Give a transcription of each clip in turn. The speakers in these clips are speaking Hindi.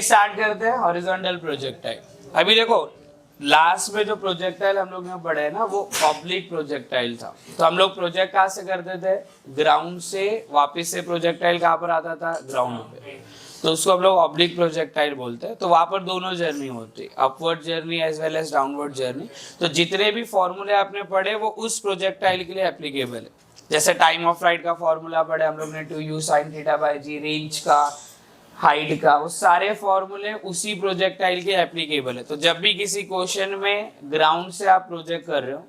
है, स्टार्ट करते हैं हॉरिजॉन्टल प्रोजेक्टाइल। अभी देखो लास्ट में जो प्रोजेक्टाइल हम लोग ने पढ़े है ना, वो ऑब्लिक प्रोजेक्टाइल था। तो हम लोग प्रोजेक्ट कहाँ से करते थे, ग्राउंड से वापस से प्रोजेक्टाइल कहाँ पर आता था, ग्राउंड पे, तो उसको हम लोग ऑब्लिक प्रोजेक्टाइल बोलते हैं। तो वहां पर दोनों जर्नी होती है, upward journey as well as downward journey. तो जितने भी फॉर्मूले आपने पढ़े वो उस प्रोजेक्टाइल के लिए एप्लीकेबल है। जैसे टाइम ऑफ फ्लाइट का फॉर्मूला पढ़े हम लोग ने, 2u sin theta by G, range का, हाइट का, वो सारे फॉर्मूले उसी प्रोजेक्टाइल के एप्लीकेबल है। तो जब भी किसी क्वेश्चन में ग्राउंड से आप प्रोजेक्ट कर रहे हो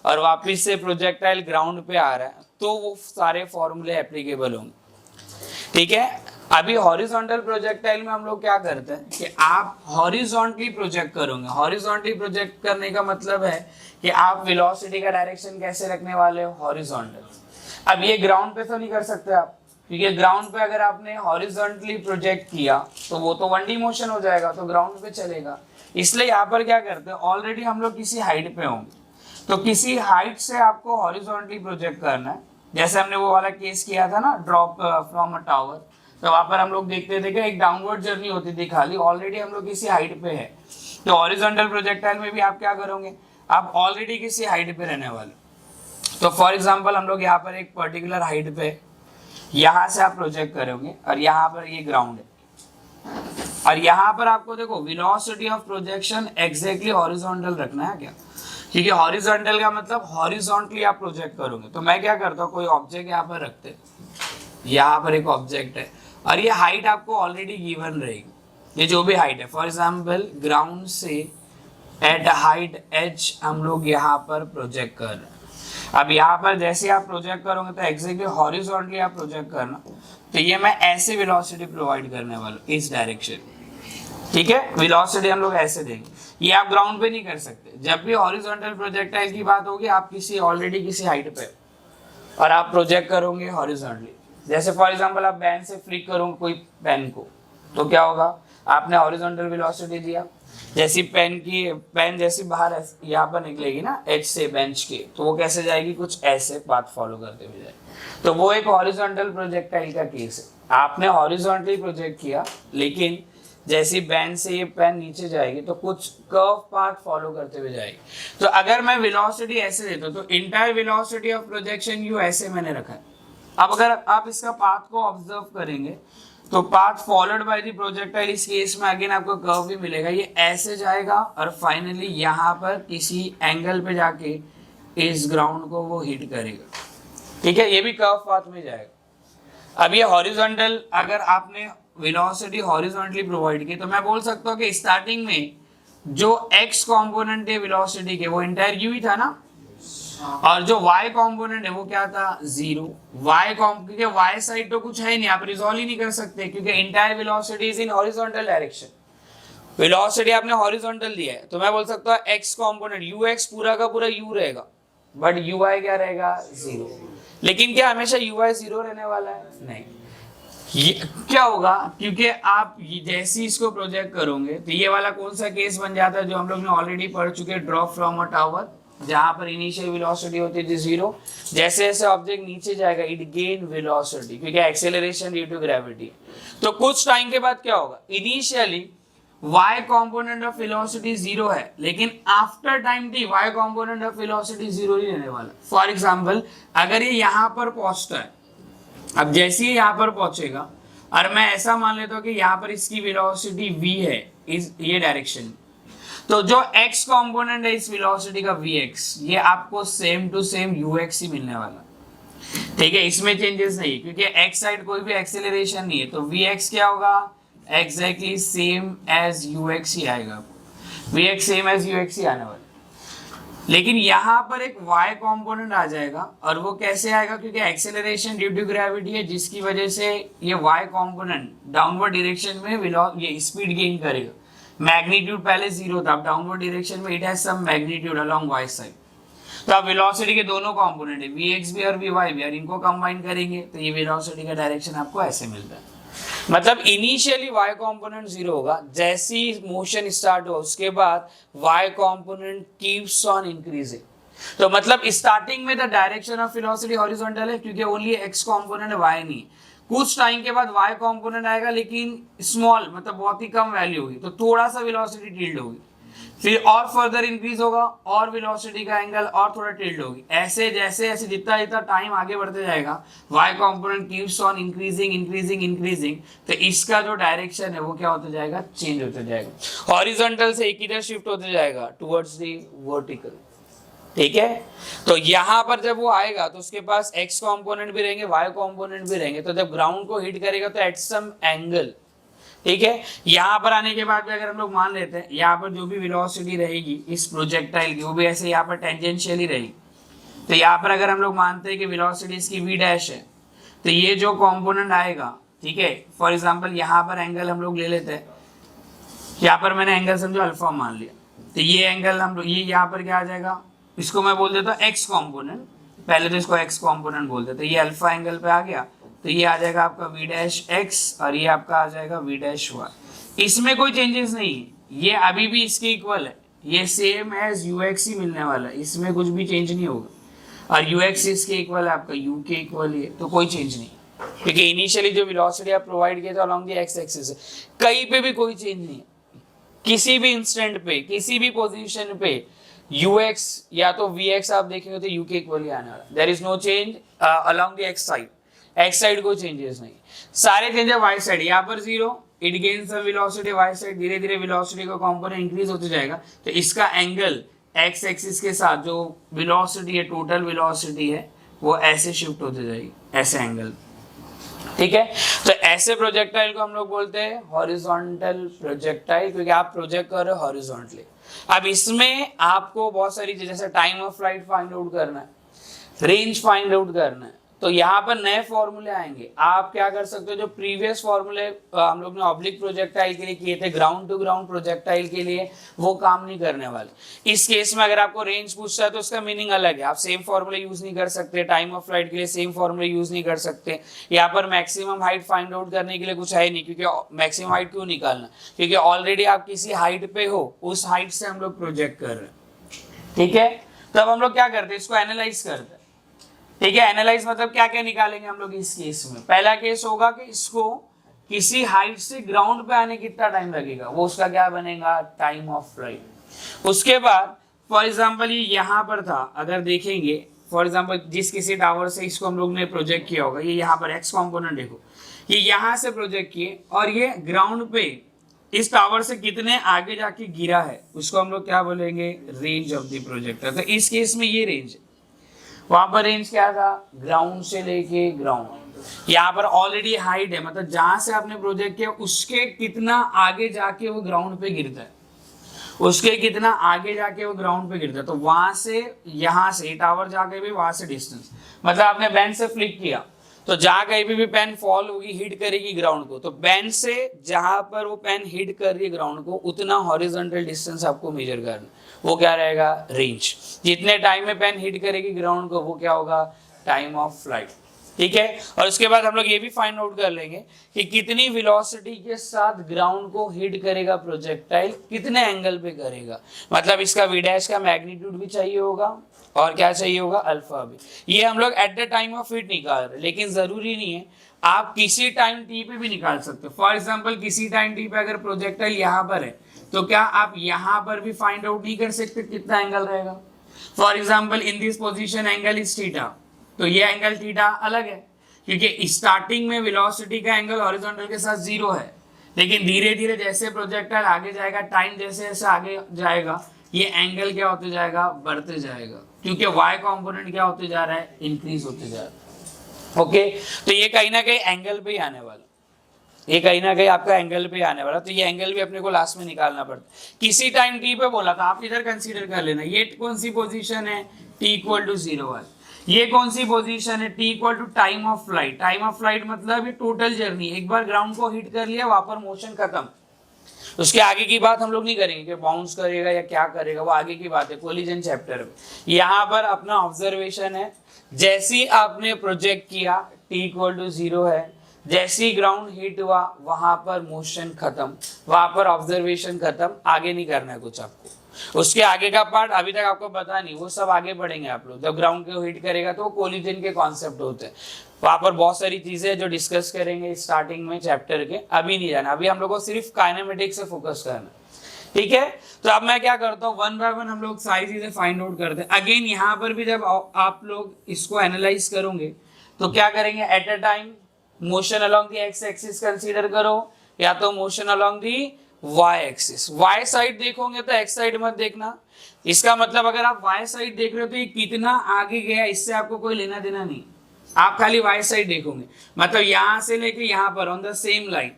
और वापस से प्रोजेक्टाइल ग्राउंड पे आ रहा है, तो वो सारे फॉर्मूले एप्लीकेबल होंगे। ठीक है, अभी हॉरिजॉन्टल प्रोजेक्टाइल में हम लोग क्या करते हैं कि आप हॉरिजॉन्टली प्रोजेक्ट करोगे। हॉरिजॉन्टली प्रोजेक्ट करने का मतलब है कि आप वेलोसिटी का डायरेक्शन कैसे रखने वाले हो, हॉरिजॉन्टल। अब ये ग्राउंड पे तो नहीं कर सकते आप, क्योंकि ग्राउंड पे अगर आपने हॉरिजॉन्टली प्रोजेक्ट किया तो वो तो 1D मोशन हो जाएगा, तो ग्राउंड पे चलेगा। इसलिए यहाँ पर क्या करते हैं, ऑलरेडी हम लोग किसी हाइट पे होंगे, तो किसी हाइट से आपको हॉरिजॉन्टली प्रोजेक्ट करना है। जैसे हमने वो वाला केस किया था ना, ड्रॉप फ्रॉम अ टावर, तो वहां पर हम लोग देखते थे कि एक डाउनवर्ड जर्नी होती थी खाली, ऑलरेडी हम लोग किसी हाइट पे है। तो हॉरिजॉन्टल प्रोजेक्टाइल में भी आप क्या करोगे, आप ऑलरेडी किसी हाइट पे रहने वाले। तो फॉर एग्जांपल हम लोग यहाँ पर एक पर्टिकुलर हाइट पे, यहाँ से आप प्रोजेक्ट करोगे और यहाँ पर ये ग्राउंड है, और यहाँ पर आपको देखो velocity of projection exactly horizontal रखना है क्या, क्योंकि हॉरिजॉन्टल का मतलब हॉरिजॉन्टली आप प्रोजेक्ट करोगे। तो मैं क्या करता हूँ, कोई ऑब्जेक्ट यहाँ पर रखते, यहाँ पर एक ऑब्जेक्ट है और ये हाइट आपको ऑलरेडी गिवन रहेगी, ये जो भी हाइट है। फॉर एग्जाम्पल ग्राउंड से एट हाइट h हम लोग यहाँ पर प्रोजेक्ट कर रहे हैं। अब यहाँ पर जैसे आप प्रोजेक्ट करोगे तो एग्जैक्टली हॉरिजॉन्टली आप प्रोजेक्ट करना, तो ये मैं ऐसे वेलोसिटी प्रोवाइड करने वाला हूँ, इस डायरेक्शन। ठीक है, वेलोसिटी हम लोग ऐसे देंगे, ये आप ग्राउंड पे नहीं कर सकते। जब भी हॉरिजॉन्टल प्रोजेक्टाइल की बात होगी, आप किसी ऑलरेडी किसी हाइट पे और आप प्रोजेक्ट करोगे हॉरिजॉन्टली। जैसे फॉर एग्जांपल आप बैंड से फ्लिक करोगे कोई पेन को, तो क्या होगा, आपने हॉरिजॉन्टल वेलोसिटी दिया, जैसी पेन जैसी बाहर यहाँ पर निकलेगी ना एज से बेंच के, तो वो कैसे जाएगी, कुछ ऐसे पाथ फॉलो करते हुए जाएगी। तो वो एक हॉरिजॉन्टल प्रोजेक्टाइल का केस है। आपने हॉरिजॉन्टली प्रोजेक्ट किया, लेकिन जैसी बेंच से ये पेन नीचे जाएगी तो कुछ कर्व पाथ फॉलो करते हुए जाएगी। तो अगर मैं वेलोसिटी ऐसे देता हूँ, तो entire velocity of projection you ऐसे मैंने रखा है। अब अगर आप इसका पाथ को ऑब्जर्व करेंगे, तो path followed by the projectile, इस केस में अगेन आपको कर्व भी मिलेगा, ये ऐसे जाएगा और फाइनली यहाँ पर किसी एंगल पे जाके इस ग्राउंड को वो हिट करेगा। ठीक है, ये भी कर्व पाथ में जाएगा। अब ये हॉरिजॉन्टल, अगर आपने वेलोसिटी हॉरिजॉन्टली प्रोवाइड की, तो मैं बोल सकता हूँ कि स्टार्टिंग में जो x कॉम्पोनेंट है वेलोसिटी के, वो इंटायर u ही था ना, और जो y कंपोनेंट है वो क्या था, 0। क्योंकि y साइड तो कुछ है नहीं, आप रिजॉल्व ही नहीं कर सकते, क्योंकि entire velocity is in horizontal direction. Velocity आपने हॉरिजॉन्टल दिया है, तो मैं बोल सकता हूँ x कंपोनेंट ux पूरा का पूरा u रहेगा, बट uy क्या रहेगा, 0। लेकिन क्या हमेशा uy 0 रहने वाला है, नहीं। ये क्या होगा, क्योंकि आप जैसे इसको प्रोजेक्ट करोगे, तो ये वाला कौन सा केस बन जाता है जो हम लोग ने ऑलरेडी पढ़ चुके, ड्रॉप फ्रॉम अ टावर, जहां पर इनिशियल वेलोसिटी होती थी 0। जैसे जैसे ऑब्जेक्ट नीचे जाएगा इट गेन वेलोसिटी, क्योंकि एक्सेलरेशन ड्यू टू ग्रेविटी। तो कुछ टाइम के बाद क्या होगा, initially y component of velocity 0 है, लेकिन after time t y component of velocity 0 ही रहने वाला। फॉर एग्जांपल अगर ये यहाँ पर पहुंचता है, अब जैसे ही यहाँ पर पहुंचेगा और मैं ऐसा मान लेता हूँ कि यहाँ पर इसकी वेलोसिटी v है, इस ये डायरेक्शन, तो जो x कंपोनेंट है इस वेलोसिटी का vx, ये आपको सेम टू सेम ux ही मिलने वाला। ठीक है, इसमें चेंजेस नहीं, क्योंकि x साइड कोई भी एक्सेलरेशन नहीं है, तो vx क्या होगा, एग्जैक्टली सेम एज ux ही आएगा, vx सेम एज ux ही आने वाला। लेकिन यहाँ पर एक y कंपोनेंट आ जाएगा, और वो कैसे आएगा, क्योंकि एक्सेलरेशन ड्यू टू ग्रेविटी है, जिसकी वजह से ये y कंपोनेंट डाउनवर्ड डायरेक्शन में ये स्पीड गेन करेगा। मैग्नीट्यूड पहले 0 था, अब डाउनवर्ड डायरेक्शन में it has some magnitude along y side. तो अब वेलोसिटी के दोनों कंपोनेंट है, vx भी और vy भी, और इनको कंबाइन करेंगे तो ये वेलोसिटी का डायरेक्शन आपको ऐसे मिलता है। मतलब इनिशियली y कंपोनेंट 0 होगा, जैसे ही मोशन स्टार्ट हो उसके बाद y component keeps on increasing. तो मतलब स्टार्टिंग में the direction of velocity horizontal है, क्योंकि ओनली x कंपोनेंट y नहीं, कुछ टाइम के बाद y कंपोनेंट आएगा लेकिन स्मॉल, मतलब बहुत ही कम वैल्यू होगी, तो थोड़ा सा वेलोसिटी टिल्ड होगी, फिर और फर्दर इंक्रीज होगा और वेलोसिटी का एंगल और थोड़ा टिल्ड होगी। ऐसे जैसे जैसे जितना जितना टाइम आगे बढ़ते जाएगा y component keeps on increasing increasing increasing, तो इसका जो डायरेक्शन है वो क्या होता जाएगा, चेंज होता जाएगा, हॉरिजॉन्टल से एक इधर शिफ्ट होते जाएगा टुवर्ड्स द वर्टिकल। ठीक है, तो यहाँ पर जब वो आएगा तो उसके पास x कंपोनेंट भी रहेंगे, y कंपोनेंट भी रहेंगे, तो जब ग्राउंड को हिट करेगा तो एट सम एंगल, ठीक है, यहाँ पर आने के बाद भी अगर हम लोग मान लेते हैं यहाँ पर जो भी वेलोसिटी रहेगी इस प्रोजेक्टाइल की वो भी ऐसे यहाँ पर टेंजेंशियल ही रहेगी, तो यहाँ पर अगर हम लोग मानते हैं कि वेलोसिटी इसकी v डैश है, तो ये जो कंपोनेंट आएगा, ठीक है, फॉर एग्जांपल यहाँ पर एंगल हम लोग ले लेते हैं, यहाँ पर मैंने एंगल समझो अल्फा मान लिया, तो ये एंगल हम लोग ये यहाँ पर क्या आ जाएगा, इसको मैं बोल देता हूँ एक्स कॉम्पोनेंट, पहले तो इसको एक्स कॉम्पोनेंट बोलते, तो ये अल्फा एंगल पे आ गया, तो ये आ जाएगा आपका v डैश एक्स और ये आपका आ जाएगा v डैश वाई। इसमें कोई चेंजेस नहीं है, ये अभी भी इसके इक्वल है, ये सेम एज ux ही मिलने वाला है, इसमें कुछ भी चेंज नहीं होगा, और ux इसके इक्वल है, आपका u के इक्वल ही है, तो कोई चेंज नहीं, क्योंकि इनिशियली जो वेलोसिटी आप प्रोवाइड किए थे अलोंग द एक्स एक्सिस, कहीं पे भी कोई चेंज नहीं है, किसी भी इंस्टेंट पे किसी भी पोजीशन पे ux या तो vx आप देखेंगे तो u के इक्वल ही आने वाला, there is no change along the x side, x side को चेंजेस नहीं, सारे चेंजेस y साइड, यहाँ पर 0, it gain some velocity y side, धीरे धीरे वेलोसिटी का कंपोनेंट इंक्रीज होते जाएगा, तो इसका एंगल x एक्सिस के साथ जो वेलोसिटी है, टोटल वेलोसिटी है, वो ऐसे शिफ्ट होते जाएगी, ऐसे एंगल, ठीक है। तो ऐसे प्रोजेक्टाइल को हम लोग बोलते हैं हॉरिजॉन्टल प्रोजेक्टाइल, क्योंकि आप प्रोजेक्ट कर रहे हो हॉरिजॉन्टली। अब इसमें आपको बहुत सारी चीजें, जैसे time of flight find out करना है, रेंज फाइंड आउट करना है, तो यहाँ पर नए फॉर्मूले आएंगे। आप क्या कर सकते हो, जो प्रीवियस फॉर्मूले हम लोग ने ऑब्लिक प्रोजेक्टाइल के लिए किए थे, ग्राउंड टू ग्राउंड प्रोजेक्टाइल के लिए, वो काम नहीं करने वाले। इस केस में अगर आपको रेंज पूछता है तो उसका मीनिंग अलग है, आप सेम फॉर्मूले यूज नहीं कर सकते, टाइम ऑफ फ्लाइट के लिए सेम फॉर्मूले यूज नहीं कर सकते। यहाँ पर मैक्सिमम हाइट फाइंड आउट करने के लिए कुछ है नहीं, क्योंकि मैक्सिमम हाइट क्यों निकालना, क्योंकि ऑलरेडी आप किसी हाइट पे हो, उस हाइट से हम लोग प्रोजेक्ट कर रहे हैं, ठीक है। तब हम लोग क्या करते हैं, इसको एनालाइज करते हैं, ठीक है। एनालाइज मतलब क्या क्या निकालेंगे हम लोग इस केस में। पहला केस होगा कि इसको किसी हाइट से ग्राउंड पे आने कितना टाइम लगेगा, वो उसका क्या बनेगा, टाइम ऑफ फ्लाइट। उसके बाद फॉर एग्जांपल ये यहाँ पर था, अगर देखेंगे फॉर एग्जांपल जिस किसी टावर से इसको हम लोग ने प्रोजेक्ट किया होगा, ये यहाँ पर एक्स कॉम्पोनेंट देखो, ये यहाँ से प्रोजेक्ट किए और ये ग्राउंड पे इस टावर से कितने आगे जाके गिरा है, उसको हम लोग क्या बोलेंगे, रेंज ऑफ द प्रोजेक्टर। तो इस केस में ये रेंज है, वहां पर रेंज क्या था, ग्राउंड से लेके ग्राउंड। यहाँ पर ऑलरेडी हाइट है, मतलब जहां से आपने प्रोजेक्ट किया उसके कितना आगे जाके वो ग्राउंड पे गिरता है, उसके कितना आगे जाके वो ग्राउंड पे गिरता है। तो वहां से यहाँ से टावर जाके भी वहां से डिस्टेंस, मतलब आपने बैंड से फ्लिक किया तो जहां कहीं भी पेन फॉल होगी, हिट करेगी ग्राउंड को, तो बैंड से जहां पर वो पेन हिट कर रही है ग्राउंड को, उतना हॉरिजॉन्टल डिस्टेंस आपको मेजर करना, वो क्या रहेगा, रेंज। जितने टाइम में पेन हिट करेगी ग्राउंड को, वो क्या होगा, टाइम ऑफ फ्लाइट, ठीक है। और उसके बाद हम लोग ये भी फाइंड आउट कर लेंगे कि कितनी वेलोसिटी के साथ ग्राउंड को हिट करेगा प्रोजेक्टाइल, कितने एंगल पे करेगा, मतलब इसका v डैश का मैग्नीट्यूड भी चाहिए होगा और क्या चाहिए होगा, अल्फा भी। ये हम लोग at the time of hit निकाल रहे हैं, लेकिन जरूरी नहीं है, आप किसी टाइम टी पे भी निकाल सकते हो। फॉर एग्जाम्पल किसी टाइम टी पे अगर प्रोजेक्टाइल यहाँ पर है, तो क्या आप यहाँ पर भी फाइंड आउट नहीं कर सकते कितना एंगल रहेगा। For example in this position angle is theta, तो ये एंगल थीटा अलग है, क्योंकि स्टार्टिंग में वेलोसिटी का एंगल हॉरिजॉन्टल के साथ 0 है, लेकिन धीरे धीरे जैसे प्रोजेक्टाइल आगे जाएगा, टाइम जैसे जैसे आगे जाएगा, ये एंगल क्या होते जाएगा, बढ़ते जाएगा, क्योंकि y कंपोनेंट क्या होते जा रहा है, इंक्रीज होते जा रहा है। ओके, तो ये कहीं ना कहीं एंगल पे ही आने वाला, ये कहीं ना कहीं आपका एंगल पे आने वाला, तो ये एंगल भी अपने को लास्ट में निकालना पड़ता है। किसी टाइम टी पे बोला था, आप इधर कंसीडर कर लेना, ये कौन सी पोजीशन है, t इक्वल टू 0 वाली। ये कौन सी पोजीशन है, t equal to time of flight. Time of flight मतलब ये टोटल जर्नी, एक बार ग्राउंड को हिट कर लिया, वहां पर मोशन खत्म, उसके आगे की बात हम लोग नहीं करेंगे कि बाउंस करेगा या क्या करेगा, वो आगे की बात है कोलिजन चैप्टर में। यहाँ पर अपना ऑब्जर्वेशन है, जैसे ही आपने प्रोजेक्ट किया t इक्वल टू 0 है, जैसे ही ग्राउंड हिट हुआ वहां पर मोशन खत्म, वहां पर ऑब्जर्वेशन खत्म, आगे नहीं करना है कुछ आपको। उसके आगे का पार्ट अभी तक आपको पता नहीं, वो सब आगे बढ़ेंगे आप लोग। जब ग्राउंड को हिट करेगा तो कोलिजन के कॉन्सेप्ट होते हैं, वहां पर बहुत सारी चीजें जो डिस्कस करेंगे स्टार्टिंग में चैप्टर के, अभी नहीं जाना, अभी हम लोग को सिर्फ काइनेमेटिक्स से फोकस करना, ठीक है। तो अब मैं क्या करता हूँ, वन बाय वन हम लोग सारी चीजें फाइंड आउट करते हैं। अगेन यहाँ पर भी जब आप लोग इसको एनालाइज करोगे तो क्या करेंगे, at a time motion along the X axis consider करो, या तो motion along the Y axis. Y side देखोगे तो एक्स साइड मत देखना, इसका मतलब अगर आप वाई साइड देख रहे हो तो ये कितना आगे गया इससे आपको कोई लेना देना नहीं, आप खाली वाई साइड देखोगे। मतलब यहां से लेके यहाँ पर ऑन द सेम लाइन,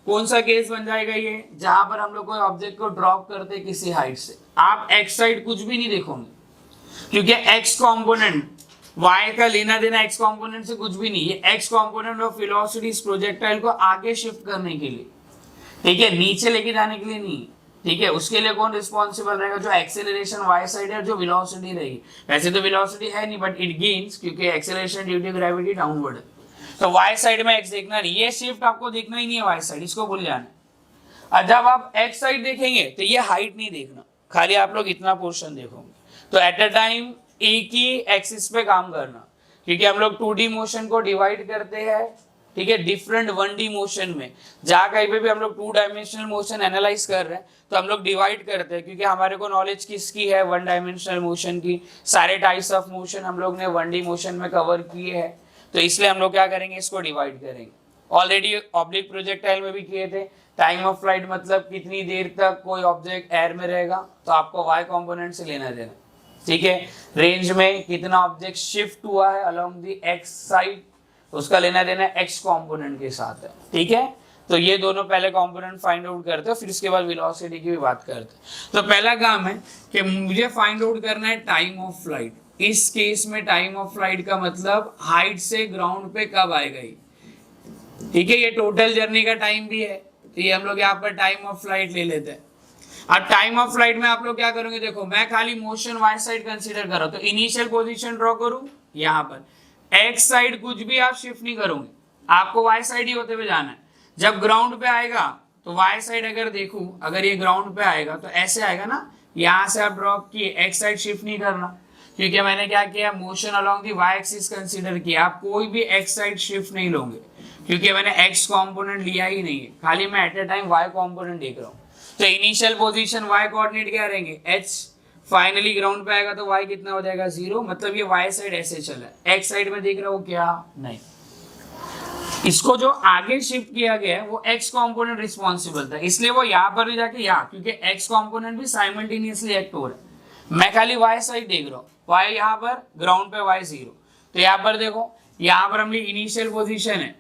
कौन सा केस बन जाएगा ये, जहां पर हम लोग कोई ऑब्जेक्ट को ड्रॉप करते हैं किसी हाइट से, आप एक्स साइड कुछ भी नहीं देखोगे, क्योंकि एक्स कंपोनेंट वाई का लेना देना एक्स कंपोनेंट से कुछ भी नहीं, ये एक्स कंपोनेंट ऑफ वेलोसिटी इस प्रोजेक्टाइल को आगे शिफ्ट करने के लिए, ठीक है, नीचे लेके जाने के लिए नहीं, ठीक है। उसके लिए कौन रिस्पॉन्सिबल रहेगा, जो एक्सेलरेशन वाई साइड है, जो वेलोसिटी रहेगी। वैसे तो वेलोसिटी है नहीं बट इट गेन्स, क्योंकि acceleration due to gravity downward है, तो वाई साइड में एक्स देखना नहीं, ये शिफ्ट आपको देखना ही नहीं है वाई साइड, इसको भूल जाना। और जब आप एक्स साइड देखेंगे तो ये हाइट नहीं देखना, खाली आप लोग इतना पोर्शन देखोगे। तो एट अ टाइम एक ही एक्सिस पे काम करना, क्योंकि हम लोग 2D मोशन को डिवाइड करते हैं, ठीक है, डिफरेंट 1D मोशन में। जहाँ कहीं पे भी हम लोग 2 डायमेंशनल मोशन एनालाइज कर रहे हैं तो हम लोग डिवाइड करते हैं, क्योंकि हमारे को नॉलेज किसकी है, 1 डायमेंशनल मोशन की। सारे टाइप्स ऑफ मोशन हम लोग ने 1D मोशन में कवर किए हैं, तो इसलिए हम लोग क्या करेंगे, इसको डिवाइड करेंगे। ऑलरेडी ऑब्लिक प्रोजेक्टाइल में भी किए थे, टाइम ऑफ फ्लाइट मतलब कितनी देर तक कोई ऑब्जेक्ट एयर में रहेगा, तो आपको वाई कंपोनेंट से लेना देना, ठीक है। रेंज में कितना ऑब्जेक्ट शिफ्ट हुआ है अलोंग द एक्स साइड, उसका लेना देना एक्स कंपोनेंट के साथ है, ठीक है। तो ये दोनों पहले कंपोनेंट फाइंड आउट करते हैं, फिर उसके बाद वेलोसिटी की भी बात करते हैं। तो पहला काम है कि मुझे फाइंड आउट करना है टाइम ऑफ फ्लाइट। इस केस में टाइम ऑफ फ्लाइट का मतलब हाइट से ग्राउंड पे कब आएगा ये, ठीक है। ये टोटल जर्नी का टाइम भी है, तो ये हम लोग यहाँ पर टाइम ऑफ फ्लाइट ले लेते हैं। अब टाइम ऑफ फ्लाइट में आप लोग क्या करोगे, देखो मैं खाली मोशन वाई साइड कंसीडर कर रहा हूं, तो इनिशियल पोजीशन ड्रॉ करूं, यहाँ पर एक्स साइड कुछ भी आप शिफ्ट नहीं करोगे, आपको वाई साइड ही होते हुए जाना है। जब ग्राउंड पे आएगा तो वाई साइड अगर देखूं, अगर ये ग्राउंड पे आएगा तो ऐसे आएगा ना, यहाँ से आप ड्रॉप किए, एक्स साइड शिफ्ट नहीं करना, क्योंकि मैंने क्या किया, motion along the Y axis consider किया। आप कोई भी एक्स साइड शिफ्ट नहीं लोगे, क्योंकि मैंने एक्स कंपोनेंट लिया ही नहीं है, खाली मैं at a time Y component देख रहा हूँ। तो इनिशियल पोजीशन वाई कोऑर्डिनेट क्या रहेंगे, एच, फाइनली ग्राउंड पे आएगा तो वाई कितना हो जाएगा, 0, मतलब ये वाई साइड ऐसे चला है। एक्स साइड में देख रहा हूँ क्या, नहीं, इसको जो आगे शिफ्ट किया गया है वो एक्स कंपोनेंट रिस्पॉन्सिबल था, इसलिए वो यहाँ पर भी जाके यहाँ, क्योंकि एक्स कंपोनेंट भी साइमल्टेनियसली एक्ट हो रहा है। मैं खाली वाई साइड देख रहा हूँ, वाई यहाँ पर, ग्राउंड पे वाई 0। तो यहाँ पर देखो, यहाँ पर अपनी इनिशियल पोजीशन है,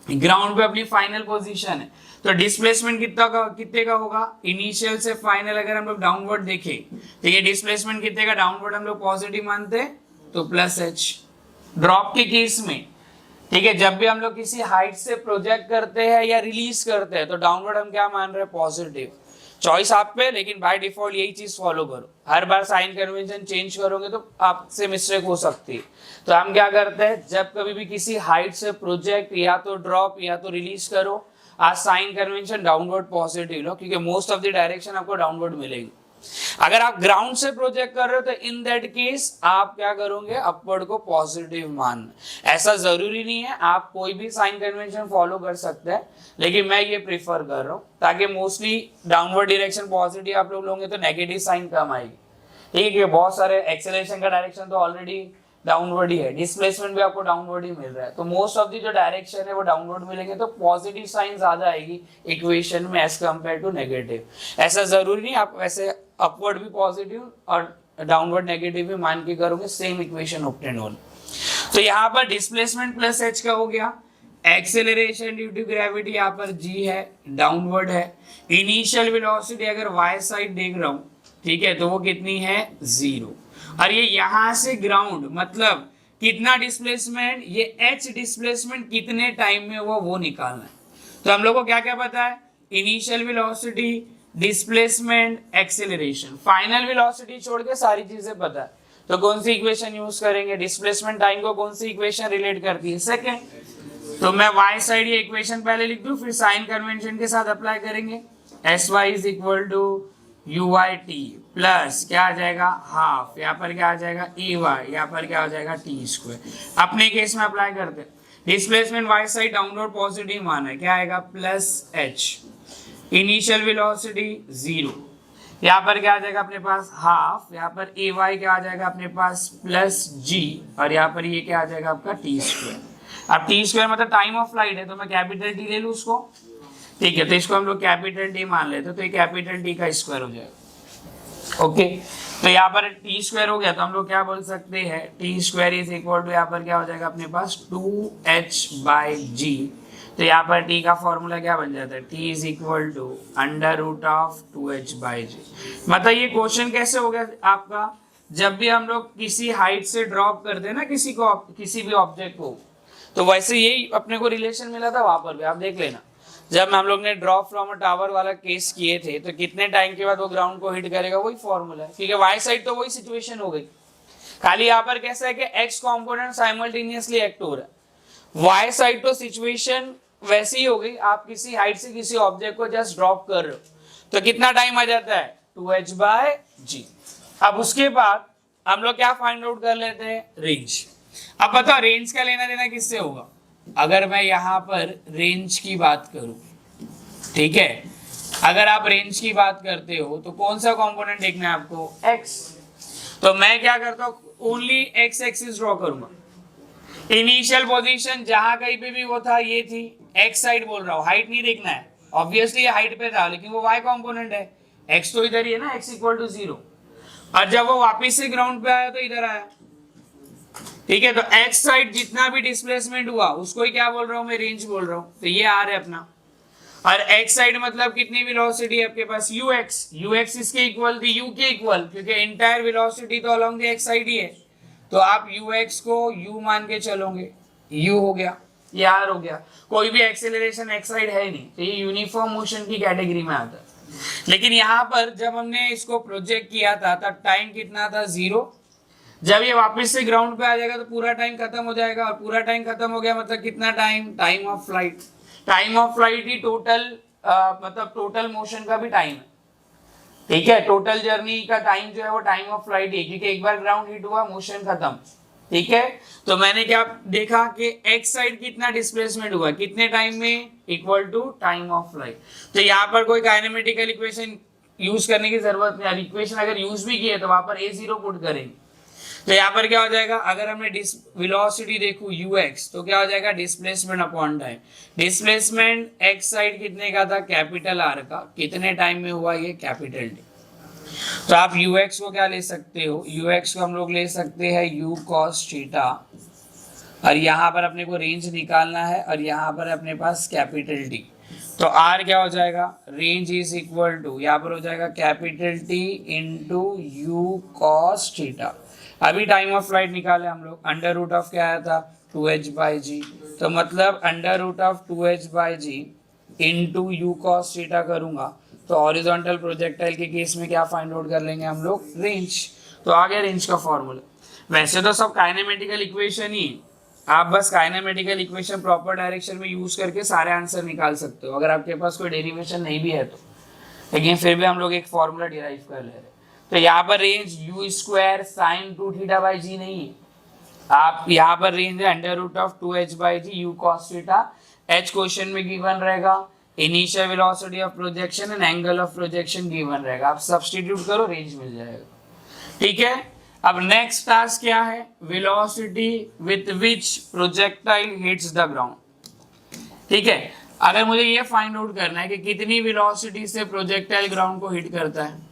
ग्राउंड पे अपनी फाइनल पोजीशन है, तो डिस्प्लेसमेंट कितने का होगा, इनिशियल से फाइनल अगर हम लोग डाउनवर्ड देखें तो ये डिस्प्लेसमेंट कितने का, डाउनवर्ड हम लोग पॉजिटिव मानते हैं तो प्लस एच। ड्रॉप के केस में, ठीक है, जब भी हम लोग किसी हाइट से प्रोजेक्ट करते हैं या रिलीज करते हैं तो डाउनवर्ड हम क्या मान रहे हैं, पॉजिटिव। चॉइस आप पे, लेकिन बाय डिफॉल्ट यही चीज फॉलो करो। हर बार साइन कन्वेंशन चेंज करोगे तो आपसे मिस्टेक हो सकती है। तो हम क्या करते हैं, जब कभी भी किसी हाइट से प्रोजेक्ट या तो ड्रॉप या तो रिलीज करो, आज साइन कन्वेंशन डाउनवर्ड पॉजिटिव लो, क्योंकि मोस्ट ऑफ द डायरेक्शन आपको डाउनवर्ड मिलेगी। अगर आप ग्राउंड से प्रोजेक्ट कर रहे हो तो इन दैट केस आप क्या करोगे, अपवर्ड को पॉजिटिव मान। ऐसा जरूरी नहीं है, आप कोई भी साइन कन्वेंशन फॉलो कर सकते हैं, लेकिन मैं ये प्रीफर कर रहा हूँ, ताकि मोस्टली डाउनवर्ड डायरेक्शन पॉजिटिव आप लोग लोगे तो नेगेटिव साइन कम आएगी, ठीक है। बहुत सारे एक्सेलरेशन का डायरेक्शन तो ऑलरेडी डाउनवर्ड ही है, डिस्प्लेसमेंट भी आपको डाउनवर्ड ही मिल रहा है, तो मोस्ट ऑफ दी जो डायरेक्शन है वो डाउनवर्ड मिलेंगे, तो पॉजिटिव साइन ज्यादा आएगी इक्वेशन में एज कम्पेयर टू नेगेटिव। ऐसा जरूरी नहीं, आप वैसे अपवर्ड भी पॉजिटिव और डाउनवर्ड नेगेटिव भी मान के करोगे, सेम इक्वेशन ऑब्टेन होगी। तो यहाँ पर डिस्प्लेसमेंट प्लस एच का हो गया, एक्सेलरेशन ड्यू टू ग्रेविटी यहाँ पर जी है, डाउनवर्ड है। इनिशियल वेलोसिटी अगर वाई साइड देख रहा हूँ, ठीक है, तो वो कितनी है, 0। और ये यहां से ग्राउंड मतलब कितना डिस्प्लेसमेंट, ये एच डिस्प्लेसमेंट कितने टाइम में हुआ वो निकालना है। तो हम लोग को क्या क्या पता है, initial velocity, displacement, acceleration, final velocity छोड़ के सारी चीजें पता है। तो कौन सी इक्वेशन यूज करेंगे, डिस्प्लेसमेंट टाइम को कौन सी इक्वेशन रिलेट करती है, सेकंड। तो मैं वाई साइड ये इक्वेशन पहले लिख दूं, फिर साइन कन्वेंशन के साथ अप्लाई करेंगे, S Y is equal to U Y T plus क्या आ जाएगा हाफ, यहाँ पर क्या आ जाएगा ए वाई, यहाँ पर क्या हो जाएगा टी स्क्वायर। अपने केस में अप्लाई करते हैं, displacement Y side downward positive मान है, क्या आएगा प्लस एच, इनिशियल वेलोसिटी 0, यहाँ पर क्या आ जाएगा अपने पास हाफ, यहाँ पर ए वाई क्या आ जाएगा अपने पास प्लस जी, और यहाँ पर ये क्या आ जाएगा आपका टी स्क्वायर। अब टी स्क्वायर मतलब टाइम ऑफ फ्लाइट है, तो मैं कैपिटल टी ले लूँ उसको, ठीक है, तो इसको हम लोग कैपिटल टी मान लेते, तो ये कैपिटल टी का स्क्वायर हो जाएगा। ओके, तो यहाँ पर टी स्क्वायर हो गया, तो हम लोग क्या बोल सकते हैं, T square is equal to यहाँ पर क्या हो जाएगा अपने पास 2h/g। तो यहाँ पर t का फॉर्मूला क्या बन जाता है, t is equal to √2h/g। मतलब ये क्वेश्चन कैसे हो गया आपका, जब भी हम लोग किसी हाइट से ड्रॉप करते हैं ना किसी को, किसी भी ऑब्जेक्ट को, तो वैसे यही अपने को रिलेशन मिला था वहां पर भी, आप देख लेना। जब हम लोग ने ड्रॉप फ्रॉम अ टावर वाला केस किए थे, तो कितने टाइम के बाद वो ग्राउंड को हिट करेगा, वही फॉर्मूला है, ठीक है। वाई साइड तो वही सिचुएशन हो गई, खाली यहाँ पर कैसा है कि एक्स कंपोनेंट साइमल्टेनियसली एक्ट हो रहा है। वाई साइड तो सिचुएशन वैसी ही हो गई, आप किसी हाइट से किसी ऑब्जेक्ट को जस्ट ड्रॉप कर रहे हो, तो कितना टाइम आ जाता है 2h/g। अब उसके बाद हम लोग क्या फाइंड आउट कर लेते हैं, रेंज। अब बताओ रेंज का लेना देना किससे होगा, अगर मैं यहाँ पर रेंज की बात करूं, ठीक है, अगर आप रेंज की बात करते हो तो कौन सा कंपोनेंट देखना है आपको, x। तो मैं क्या करता हूँ, ओनली x एक्सिस ड्रॉ करूंगा, इनिशियल पोजीशन जहां कहीं पे भी वो था ये थी, x साइड बोल रहा हूँ, हाइट नहीं देखना है, ऑब्वियसली ये हाइट पे था, लेकिन वो y कंपोनेंट है, x तो इधर ही है ना, x इक्वल टू 0, और जब वो वापिस से ग्राउंड पे आया तो इधर आया, ठीक है। तो x साइड जितना भी डिस्प्लेसमेंट हुआ उसको ही क्या बोल रहा हूँ मैं, रेंज बोल रहा हूँ, तो ये r है अपना, और x साइड मतलब कितनी वेलोसिटी है आपके पास, ux इसके इक्वल थी u के इक्वल, क्योंकि एंटायर वेलोसिटी तो अलोंग द x साइड ही है, तो आप ux को u मान के चलोगे, u हो गया, ये r हो गया, कोई भी एक्सेलरेशन x साइड है नहीं, तो ये यूनिफॉर्म मोशन की कैटेगरी में आता है। लेकिन यहाँ पर जब हमने इसको प्रोजेक्ट किया था तब टाइम कितना था 0, जब ये वापस से ग्राउंड पे आ जाएगा तो पूरा टाइम खत्म हो जाएगा, और पूरा टाइम खत्म हो गया मतलब कितना time, time of flight, time of flight he total मतलब टोटल मोशन का भी टाइम है, ठीक है, टोटल जर्नी का टाइम जो है वो टाइम ऑफ फ्लाइट है, क्योंकि एक बार ग्राउंड हिट हुआ मोशन खत्म, ठीक है। तो मैंने क्या देखा कि एक्स साइड कितना डिस्प्लेसमेंट हुआ कितने टाइम में, equal to time of flight. तो यहाँ पर कोई काइनेमेटिकल इक्वेशन यूज करने की जरूरत नहीं, इक्वेशन अगर यूज भी किए तो वहां पर a0 पुट करेंगे, तो यहाँ पर क्या हो जाएगा, अगर हमने वेलोसिटी देखू ux, तो क्या हो जाएगा displacement upon time, displacement x side कितने का था, कैपिटल R का, कितने टाइम में हुआ ये, कैपिटल D। तो आप ux को क्या ले सकते हो, ux को हम लोग ले सकते हैं u cos थीटा, और यहाँ पर अपने को रेंज निकालना है, और यहाँ पर अपने पास कैपिटल D, तो R क्या हो जाएगा, रेंज इज इक्वल टू, यहाँ पर हो जाएगा capital T into u cos theta. अभी टाइम ऑफ फ्लाइट निकाले हम लोग, अंडर रूट ऑफ क्या आया था 2h/g, तो मतलब under root of 2h/g into u cos theta करूंगा, तो हॉरिजॉन्टल प्रोजेक्टाइल के केस में क्या फाइंड आउट कर लेंगे हम लोग, रेंज। तो आ गया रेंज का फॉर्मूला। वैसे तो सब काइनेमेटिकल इक्वेशन ही, आप बस काइनेमेटिकल इक्वेशन प्रॉपर डायरेक्शन में यूज करके सारे आंसर निकाल सकते हो, अगर आपके पास कोई डेरिवेशन नहीं भी है तो, लेकिन फिर भी हम लोग एक फॉर्मूला डिराइव कर ले रहे हैं। तो यहाँ पर range u square sine 2θ/g नहीं है, आप यहाँ पर रेंज है under root of 2h/g u cos theta, h question में गिवन रहेगा, initial velocity of projection and angle of projection given रहेगा, आप सब्स्टिट्यूट करो रेंज मिल जाएगा, ठीक है। अब नेक्स्ट टास्क क्या है, velocity with which projectile hits the ground, ठीक है। अगर मुझे ये फाइंड आउट करना है कि कितनी वेलोसिटी से प्रोजेक्टाइल ग्राउंड को हिट करता है,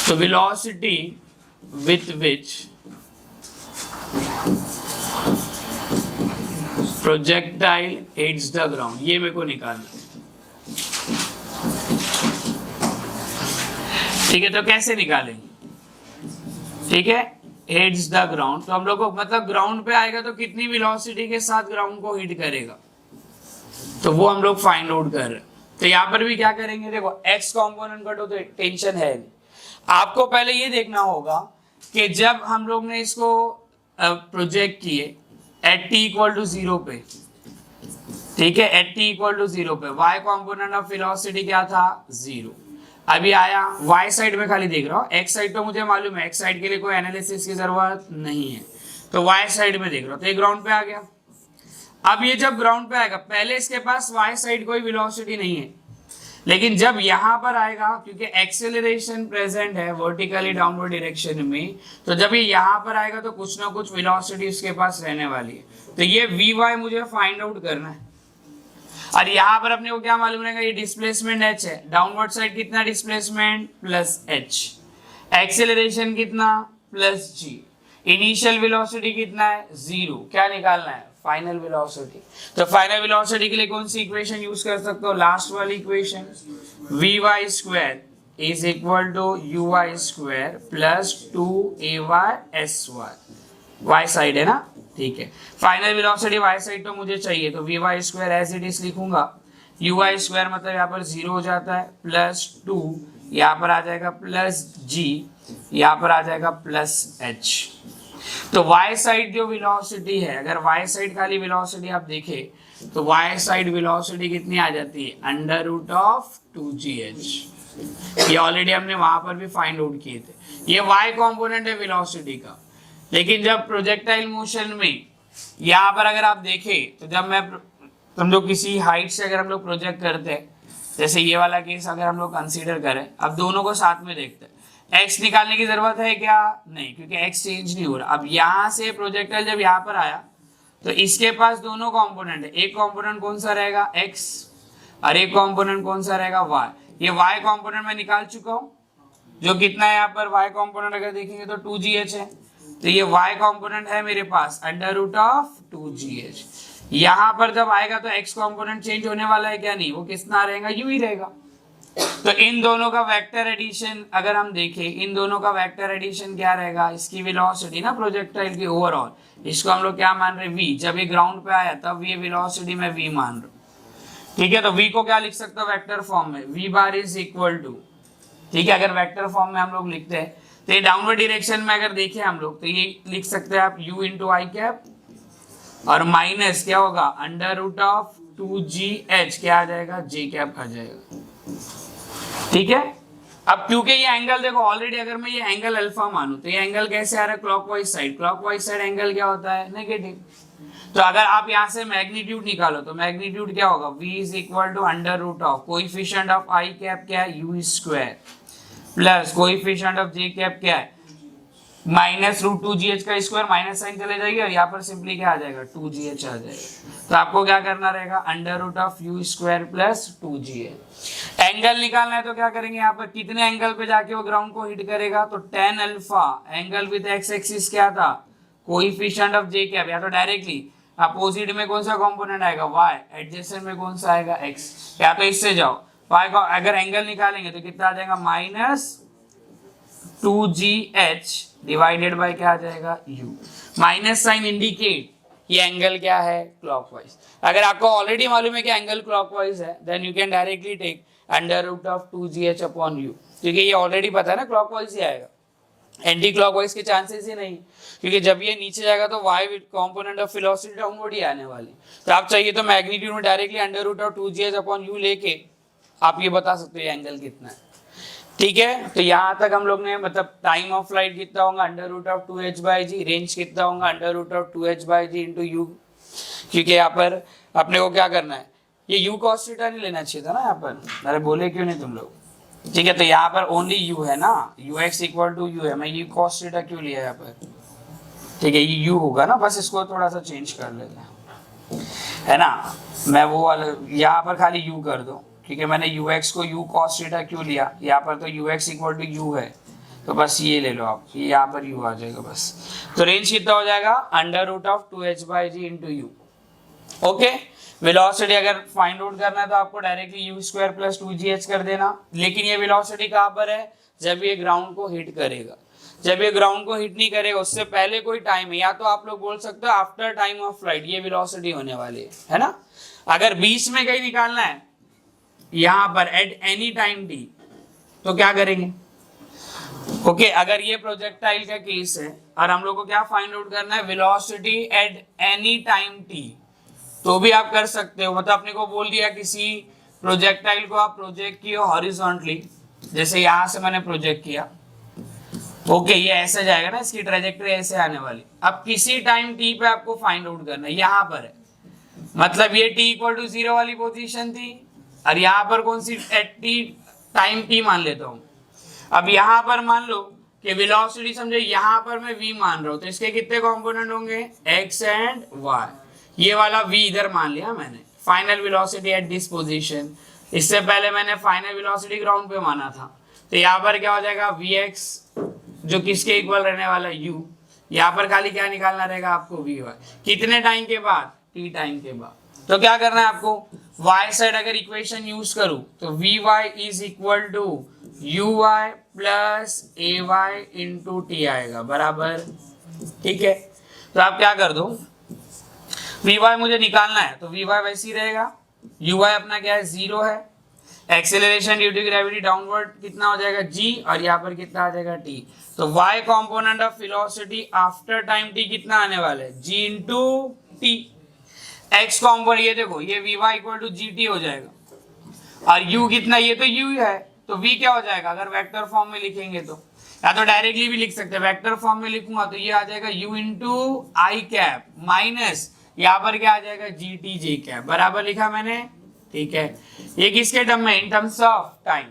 तो velocity with which projectile hits the ground, ये मेरे को निकालना है, ठीक है। तो कैसे निकालेंगे, ठीक है, हिट्स द ग्राउंड, तो हम लोग को मतलब ग्राउंड पे आएगा तो कितनी वेलोसिटी के साथ ग्राउंड को हिट करेगा, तो वो हम लोग फाइंड आउट कर रहे हैं। तो यहाँ पर भी क्या करेंगे, देखो एक्स कंपोनेंट का तो टेंशन है नहीं, आपको पहले ये देखना होगा कि जब हम लोग ने इसको प्रोजेक्ट किए एट t इक्वल टू 0 पे, ठीक है, एट t इक्वल टू 0 पे y कंपोनेंट ऑफ वेलोसिटी क्या था 0। अभी आया y साइड में खाली देख रहा हूँ, x साइड तो मुझे मालूम है, x साइड के लिए कोई एनालिसिस की जरूरत नहीं है, तो y साइड में देख रहा हूँ, तो ये ग्राउंड पे आ गया। अब ये जब ग्राउंड पे आएगा, पहले इसके पास y साइड कोई वेलोसिटी नहीं है, लेकिन जब यहां पर आएगा, क्योंकि एक्सेलरेशन प्रेजेंट है वर्टिकली डाउनवर्ड डायरेक्शन में, तो जब ये यहां पर आएगा तो कुछ ना कुछ वेलोसिटी उसके पास रहने वाली है। तो ये vy मुझे फाइंड आउट करना है। और यहां पर अपने को क्या मालूम रहेगा, ये डिस्प्लेसमेंट h है, डाउनवर्ड साइड कितना डिस्प्लेसमेंट प्लस h, एक्सेलरेशन कितना प्लस g, इनिशियल वेलोसिटी कितना है 0, क्या निकालना है फाइनल वेलोसिटी। तो फाइनल वेलोसिटी के लिए कौन सी इक्वेशन यूज कर सकते हो, लास्ट वाली equation, vy square is equal to uy square plus 2ay sy, y side है ना, ठीक है। फाइनल वेलोसिटी y साइड तो मुझे चाहिए, तो vy square as it is लिखूंगा, uy स्क्वायर मतलब यहाँ पर 0 हो जाता है, प्लस 2 यहाँ पर आ जाएगा प्लस g, यहाँ पर आ जाएगा प्लस h। तो y साइड जो वेलोसिटी है, अगर y साइड खाली वेलोसिटी आप देखें तो y साइड वेलोसिटी कितनी आ जाती है, अंडर रूट ऑफ 2gh। ये ऑलरेडी हमने वहां पर भी फाइंड आउट किए थे, ये y कंपोनेंट है वेलोसिटी का। लेकिन जब प्रोजेक्टाइल मोशन में यहाँ पर अगर आप देखें, तो जब मैं समझो किसी हाइट से अगर हम लोग प्रोजेक्ट करते हैं, जैसे ये वाला केस अगर हम लोग कंसीडर करें, अब दोनों को साथ में देखते हैं, x निकालने की जरूरत है क्या, नहीं, क्योंकि x चेंज नहीं हो रहा। अब यहाँ से प्रोजेक्टाइल जब यहाँ पर आया तो इसके पास दोनों कंपोनेंट है, एक कंपोनेंट कौन सा रहेगा x और एक कंपोनेंट कौन सा रहेगा y। ये y कंपोनेंट मैं निकाल चुका हूँ, जो कितना है यहाँ पर y कंपोनेंट अगर देखेंगे तो 2gh है, तो ये y कंपोनेंट है मेरे पास अंडर रूट ऑफ 2gh। यहाँ पर जब आएगा तो x कंपोनेंट चेंज होने वाला है क्या, नहीं, वो कितना रहेगा, यू ही रहेगा। तो इन दोनों का वेक्टर एडिशन अगर हम देखें, इन दोनों का वेक्टर एडिशन क्या रहेगा, इसकी वेलोसिटी ना प्रोजेक्टाइल की ओवरऑल, इसको हम लोग क्या मान रहे हैं v, जब ये ग्राउंड पे आया तब ये वेलोसिटी में v मान रहा हूं, ठीक है। तो v को क्या लिख सकते हो वेक्टर फॉर्म में, v bar is equal to, ठीक है, अगर वेक्टर फॉर्म में हम लोग लिखते हैं तो ये डाउनवर्ड डायरेक्शन में अगर देखें हम लोग तो ये लिख सकते हैं आप u इंटू आई कैप और माइनस क्या होगा अंडर रूट ऑफ 2gh, क्या आ जाएगा j कैप आ जाएगा, ठीक है। अब क्योंकि ये एंगल देखो ऑलरेडी, अगर मैं ये एंगल अल्फा मानूं तो ये एंगल कैसे आ रहा है, clockwise side, clockwise side angle क्या होता है नेगेटिव। तो अगर आप यहाँ से मैग्नीट्यूड निकालो तो मैग्नीट्यूड क्या होगा, v is equal to under root of coefficient of I cap क्या है u square plus coefficient of j cap क्या है माइनस रूट 2gh का स्क्वायर, माइनस साइन चले जाएगी और यहाँ पर सिंपली क्या आ जाएगा 2gh आ जाएगा। तो आपको क्या करना रहेगा under root of u square plus 2gh। Angle निकालना है तो क्या करेंगे, यहाँ पर कितने एंगल पे जाके वो ग्राउंड को हिट करेगा, तो tan alpha angle with x axis क्या था कोएफिशिएंट ऑफ j कैप, या तो डायरेक्टली अपोजिट में कौन सा कंपोनेंट आएगा y, एडजेसेंट में कौन सा आएगा x, या तो इससे जाओ y को अगर एंगल निकालेंगे तो कितना आ जाएगा माइनस 2gh डिवाइडेड बाय क्या आ जाएगा u। माइनस साइन इंडिकेट ये एंगल क्या है क्लॉकवाइज। अगर आपको ऑलरेडी मालूम है कि एंगल क्लॉकवाइज है then you can directly take under root of 2gh upon u, क्योंकि ये ऑलरेडी पता है ना क्लॉकवाइज ही आएगा, एंटी क्लॉकवाइज के चांसेस ही नहीं, क्योंकि जब ये नीचे जाएगा तो y component of velocity downward ही आने वाली। तो आप चाहिए तो मैग्नीट्यूड में directly under root of 2gh upon u लेके आप ये बता सकते हो एंगल कितना है, ठीक है। तो यहाँ तक हम लोग ने मतलब टाइम ऑफ फ्लाइट कितना होगा under root of 2h by G, range कितना होगा under root of 2h by G into U, क्योंकि यहाँ पर अपने को क्या करना है, ये यू कॉस थीटा नहीं लेना चाहिए था ना यहाँ पर, अरे बोले क्यों नहीं तुम लोग, ठीक है। तो यहाँ पर ओनली यू है ना, U X equal to U है, मैं यू कॉस थीटा क्यों लिया यहाँ पर, ठीक है, ये यू होगा ना, बस इसको थोड़ा सा चेंज कर लेते हैं, है ना। मैं वो वाला यहाँ पर खाली यू कर दो, क्योंकि मैंने ux को u cos थीटा क्यों लिया, यहाँ पर तो ux इक्वल टू u है, तो बस ये ले लो आप, ये यहाँ पर u आ जाएगा बस। तो रेंज कितना हो जाएगा under root of 2h by G into U, okay. Velocity अगर फाइंड आउट करना है तो आपको directly u square plus 2gh कर देना, लेकिन ये वेलोसिटी कहाँ पर है, जब ये ग्राउंड को हिट करेगा। जब ये ग्राउंड को हिट नहीं करेगा उससे पहले कोई टाइम है, या तो आप लोग बोल सकते हो आफ्टर टाइम ऑफ फ्लाइट ये वेलोसिटी होने वाली है ना। अगर बीच में कहीं निकालना है यहाँ पर एट एनी टाइम t, तो क्या करेंगे, ओके। अगर ये प्रोजेक्टाइल का केस है और हम लोग को क्या फाइंड आउट करना है velocity at any time t, तो भी आप कर सकते हो। मतलब अपने को बोल दिया किसी प्रोजेक्टाइल को आप प्रोजेक्ट किए हॉरिजॉन्टली जैसे यहाँ से मैंने प्रोजेक्ट किया, ओके ये ऐसे जाएगा ना, इसकी ट्रेजेक्टरी ऐसे आने वाली। अब किसी टाइम टी पे आपको फाइंड आउट करना है, यहाँ पर है, मतलब ये t इक्वल टू 0 वाली पोजीशन थी, और यहाँ पर कौन सी टी टाइम t मान लेता हूँ। अब यहाँ पर मान लो कि वेलोसिटी समझो यहाँ पर मैं v मान रहा हूँ, तो इसके कितने कंपोनेंट होंगे, x एंड y। ये वाला v इधर मान लिया मैंने, final velocity at this position. इससे पहले मैंने फाइनल वेलोसिटी ग्राउंड पे माना था, तो यहाँ पर क्या हो जाएगा vx जो किसके इक्वल रहने वाला है u। यहाँ पर खाली क्या निकालना रहेगा आपको vy, कितने टाइम के बाद, t टाइम के बाद। तो क्या करना है आपको, y साइड अगर इक्वेशन यूज करूं तो vy is equal to uy plus ay into T आएगा बराबर, ठीक है। तो आप क्या कर दो, vy मुझे निकालना है तो vy वैसे ही रहेगा, uy अपना क्या है 0 है, acceleration due to gravity downward कितना हो जाएगा g, और यहाँ पर कितना आ जाएगा t। तो y component of velocity after time t कितना आने वाला है, g into T. x component ये देखो, ये vy इक्वल टू gt हो जाएगा, और u कितना, ये तो u है, तो v क्या हो जाएगा, अगर वेक्टर फॉर्म में लिखेंगे तो, या तो डायरेक्टली भी लिख सकते हैं, वेक्टर फॉर्म में लिखूंगा तो ये आ जाएगा u इंटू आई कैप माइनस यहाँ पर क्या आ जाएगा जी टी जे कैप, बराबर लिखा मैंने, ठीक है। ये किसके टर्म में, in terms of time,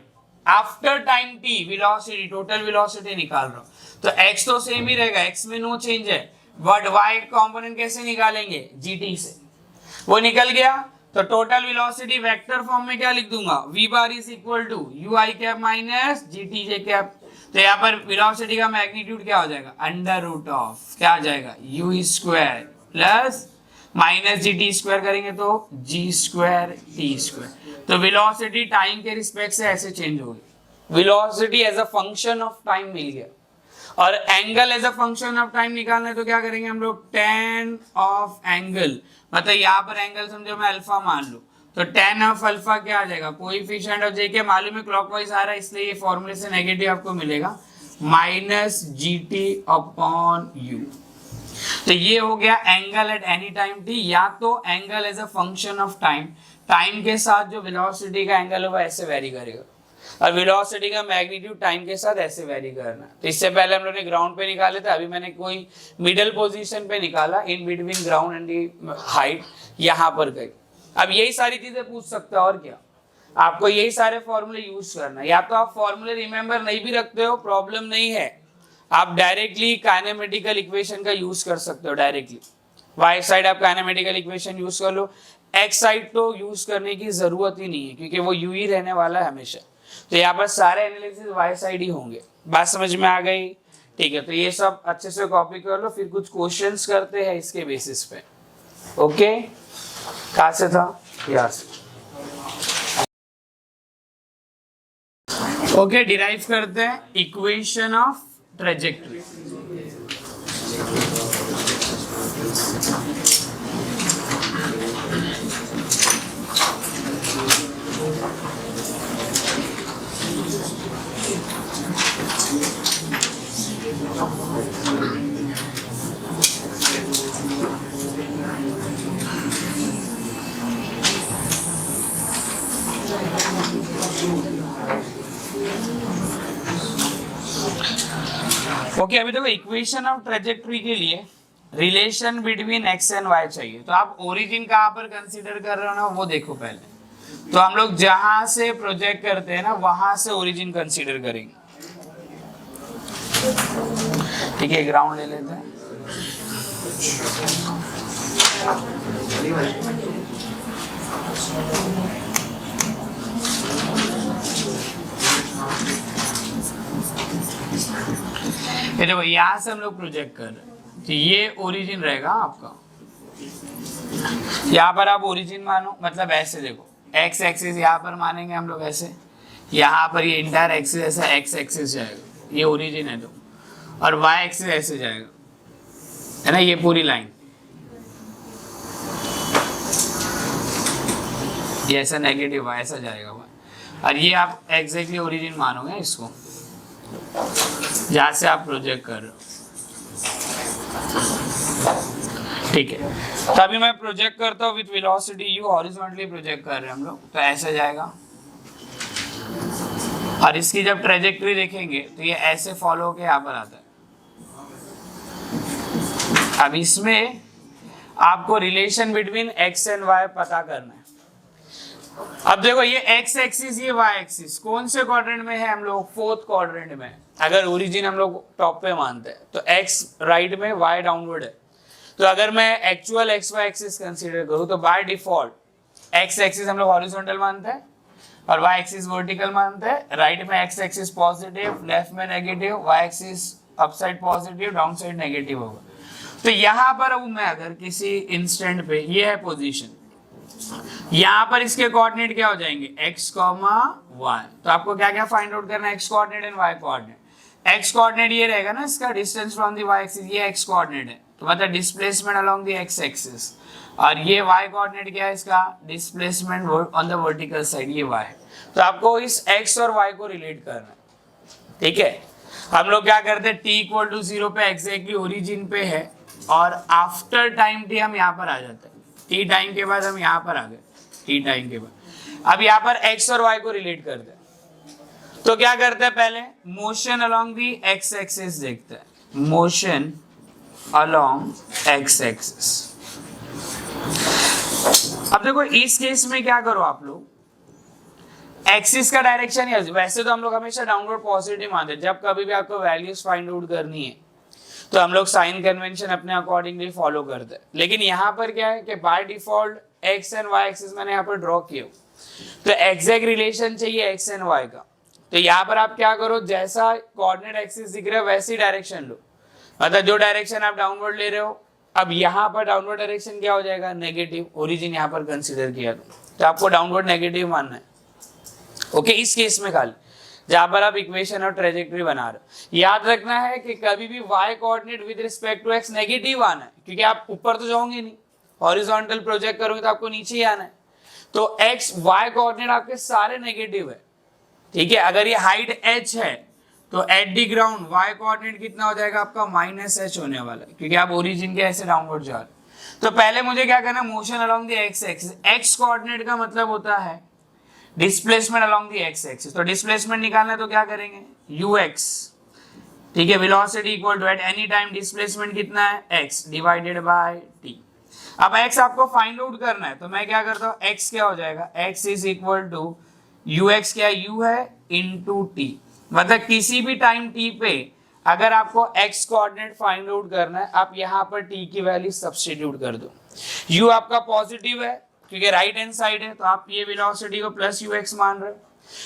after time T velocity, total velocity निकाल रहा हूं, तो x तो सेम ही रहेगा, x में नो चेंज है, बट y कंपोनेंट कैसे निकालेंगे, gt से, वो निकल गया। तो टोटल वेलोसिटी वेक्टर फॉर्म में क्या लिख दूंगा, v bar is equal to U I cap minus ji T J cap. तो यहाँ पर वेलोसिटी का मैग्नीट्यूड क्या हो जाएगा, अंडर रूट ऑफ क्या आ जाएगा, u स्क्वायर प्लस माइनस जी टी स्क्वायर करेंगे तो जी स्क्वायर टी स्क्वायर। तो वेलोसिटी टाइम के रिस्पेक्ट से ऐसे चेंज होगी, velocity as a function of time मिल गया। और angle as a function of time निकालना है तो क्या करेंगे हम लोग, tan ऑफ एंगल, मतलब यहाँ पर एंगल समझो मैं अल्फा मान लूं, तो tan ऑफ अल्फा क्या आ जाएगा, कोएफिशिएंट ऑफ जे के मालूम है क्लॉकवाइज आ रहा है, इसलिए ये फॉर्मूले से नेगेटिव आपको मिलेगा, माइनस जी टी अपॉन यू। तो ये हो गया angle at any time T, या तो angle as a function of time, time के साथ जो वेलोसिटी का एंगल होगा ऐसे वेरी करेगा, और वेलोसिटी का मैग्नीट्यूड टाइम के साथ ऐसे वेरी करना। तो इससे पहले हम लोग ने ग्राउंड पे निकाले थे, अभी मैंने कोई मिडिल पोजीशन पे निकाला, in between ground and the height, यहाँ पर गई। अब यही सारी चीजें पूछ सकते हो, और क्या आपको यही सारे फॉर्मूले यूज करना है, या तो आप फॉर्मूले रिमेंबर नहीं भी रखते हो प्रॉब्लम नहीं है, आप डायरेक्टली काइनेमेटिकल इक्वेशन का यूज कर सकते हो डायरेक्टली। वाई साइड आप काइनेमेटिकल इक्वेशन यूज कर लो, एक्स साइड तो यूज करने की जरूरत ही नहीं है क्योंकि वो यू ही रहने वाला है हमेशा। तो यहाँ पर सारे एनालिसिस वाई साइड ही होंगे, बात समझ में आ गई, ठीक है। तो ये सब अच्छे से कॉपी कर लो, फिर कुछ क्वेश्चंस करते हैं इसके बेसिस पे, ओके। कहाँ से था, यहाँ से, ओके। डिराइव करते हैं इक्वेशन ऑफ ट्रेजेक्टरी। ओके अभी देखो इक्वेशन ऑफ ट्रेजेक्टरी के लिए relation between X and Y चाहिए, तो आप ओरिजिन कहाँ पर कंसीडर कर रहे हो ना वो देखो पहले। तो हम लोग जहां से प्रोजेक्ट करते हैं ना वहां से ओरिजिन कंसीडर करेंगे, ठीक है। ग्राउंड ले लेते हैं, ये देखो यहां से हम लोग प्रोजेक्ट कर रहे हैं, तो ये ओरिजिन रहेगा आपका। यहाँ पर आप ओरिजिन मानो, मतलब ऐसे देखो एक्स एक्सिस यहाँ पर मानेंगे हम लोग ऐसे, यहाँ पर ये इंटायर एक्सिस ऐसा एक्स एक्सिस जाएगा, ये ओरिजिन है तो, और वाई एक्सिस ऐसे जाएगा, है ना, ये पूरी लाइन ये ऐसा नेगेटिव वाई ऐसा जाएगा वाई, और ये आप एग्जैक्टली ओरिजिन मानोगे इसको जहाँ से आप प्रोजेक्ट कर रहे हो, ठीक है। तो अभी मैं प्रोजेक्ट करता हूँ with velocity you, horizontally project कर रहे हैं हम लोग, तो ऐसे जाएगा, और इसकी जब ट्रेजेक्ट्री देखेंगे तो ये ऐसे फॉलो होके यहाँ पर आता है। अब इसमें आपको relation between X and Y पता करना है। अब देखो ये एक्स एक्सिस ये वाई एक्सिस कौन से क्वाड्रेंट में है, हम लोग फोर्थ क्वाड्रेंट में। अगर ओरिजिन हम लोग टॉप पे मानते हैं तो एक्स राइट में वाई डाउनवर्ड है। तो अगर मैं actual X Y axis consider करूं तो बाय डिफॉल्ट एक्स एक्सिस हम लोग हॉरिजॉन्टल मानते हैं और वाई एक्सिस वर्टिकल मानते हैं। राइट में एक्स एक्सिस पॉजिटिव, लेफ्ट में negative, Y axis upside positive, down side negative होगा। तो यहां पर अब मैं अगर किसी इंस्टेंट पे ये है पोजीशन, यहां पर इसके कोऑर्डिनेट क्या हो जाएंगे x, y। तो आपको क्या क्या फाइंड आउट करना है, x coordinate and y coordinate. x coordinate ये रहेगा ना इसका distance from the y axis, ये x कोऑर्डिनेट है तो मतलब displacement along the x axis. और ये y कोऑर्डिनेट क्या है इसका, displacement on the vertical side, ये y है। तो आपको इस x और y को रिलेट करना है, ठीक है। हम लोग क्या करते हैं, t इक्वल टू 0 पे एग्जैक्टली ओरिजिन पे है और आफ्टर टाइम t हम यहाँ पर आ जाते हैं। t टाइम के बाद हम यहाँ पर आ गए, t टाइम के बाद अब यहाँ पर x और y को रिलेट करते हैं। तो क्या करते हैं, पहले मोशन अलोंग दी x एक्सिस देखते हैं, मोशन अलोंग x एक्सिस। अब देखो इस केस में क्या करो आप लोग, एक्सिस का डायरेक्शन है, वैसे तो हम लोग हमेशा डाउनवर्ड पॉजिटिव मानते हैं। जब कभी भी आपको वैल्यूज फाइंड आउट करनी है तो हम लोग साइन कन्वेंशन अपने अकॉर्डिंगली फॉलो करते हैं। लेकिन यहाँ पर क्या है कि by default X and Y axis मैंने यहाँ पर ड्रॉ किया, तो एग्जैक्ट रिलेशन चाहिए एक्स एंड वाई का। तो यहाँ पर आप क्या करो, जैसा कोऑर्डिनेट एक्सिस दिख रहा है वैसी डायरेक्शन लो, मतलब जो डायरेक्शन आप डाउनवर्ड ले रहे हो। अब यहाँ पर डाउनवर्ड डायरेक्शन क्या हो जाएगा, नेगेटिव। ओरिजिन यहाँ पर कंसिडर किया तो आपको डाउनवर्ड नेगेटिव मानना है, ओके। इस केस में खाली जहां पर आप इक्वेशन और ट्रेजेक्टरी बना रहे हो, याद रखना है कि कभी भी y coordinate with respect to x negative आना है, क्योंकि आप ऊपर तो जाओगे नहीं, हॉरिजॉन्टल प्रोजेक्ट करोगे तो आपको नीचे ही आना है। तो x y कोऑर्डिनेट आपके सारे नेगेटिव है, ठीक है। अगर ये हाइट h है तो at the ground y coordinate कितना हो जाएगा आपका, -h होने वाला है, क्योंकि आप ओरिजिन के ऐसे डाउनवर्ड जा रहे। तो पहले मुझे क्या करना है, motion along the x axis. x coordinate का मतलब होता है displacement along the x axis. तो डिस्प्लेसमेंट निकालना है तो क्या करेंगे, ux, ठीक है। Velocity equal to at any time displacement कितना है, x डिवाइडेड बाय t। अब x आपको फाइंड आउट करना है तो मैं क्या करता हूँ, x क्या हो जाएगा, x is equal to ux, क्या u है, इनटू t। मतलब किसी भी टाइम t पे अगर आपको x कोऑर्डिनेट फाइंड आउट करना है, आप यहाँ पर t की वैल्यू सब्स्टिट्यूट कर दो। u आपका पॉजिटिव है क्योंकि राइट हैंड साइड है, तो आप ये वेलोसिटी को प्लस ux मान रहे हो,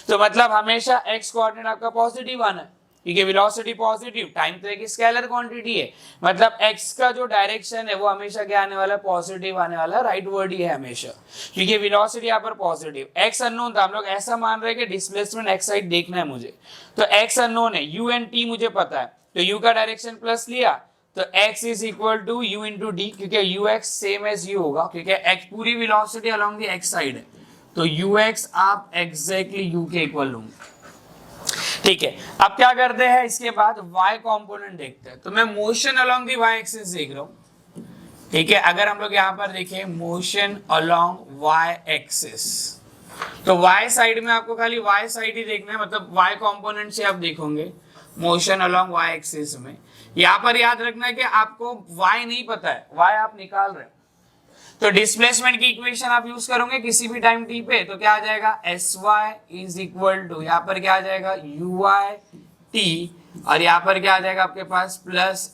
तो मतलब हमेशा x कोऑर्डिनेट आपका पॉजिटिव आना है, क्योंकि वेलोसिटी पॉजिटिव, टाइम तो एक स्केलर क्वांटिटी है, मतलब x का जो डायरेक्शन है वो हमेशा क्या आने वाला है, पॉजिटिव आने वाला है, राइट वर्ड ही है हमेशा, क्योंकि वेलोसिटी यहाँ पर पॉजिटिव। x अननोन था, हम लोग ऐसा मान रहे हैं कि डिस्प्लेसमेंट x साइड देखना है मुझे, तो x अननोन है, u एंड t मुझे पता है, तो u का डायरेक्शन प्लस लिया तो x is equal to u into D, क्योंकि ux सेम एज u होगा, क्योंकि x पूरी velocity along the x side है, तो ux आप एग्जैक्टली u के इक्वल होंगे, ठीक है। अब क्या करते हैं, इसके बाद y कंपोनेंट देखते हैं। तो मैं motion along the y axis देख रहा हूँ, ठीक है। अगर हम लोग यहाँ पर देखें मोशन अलोंग y एक्सिस, तो y साइड में आपको खाली y साइड ही देखना है, मतलब y कंपोनेंट से आप देखोगे मोशन अलोंग y एक्सिस में। यहाँ पर याद रखना है कि आपको y नहीं पता है, y आप निकाल रहे हो, तो डिस्प्लेसमेंट की इक्वेशन आप यूज करोगे किसी भी टाइम t पे, तो क्या आ जाएगा, sy इज इक्वल टू, यहाँ पर क्या आ जाएगा, uy t, और यहाँ पर क्या आ जाएगा आपके पास प्लस,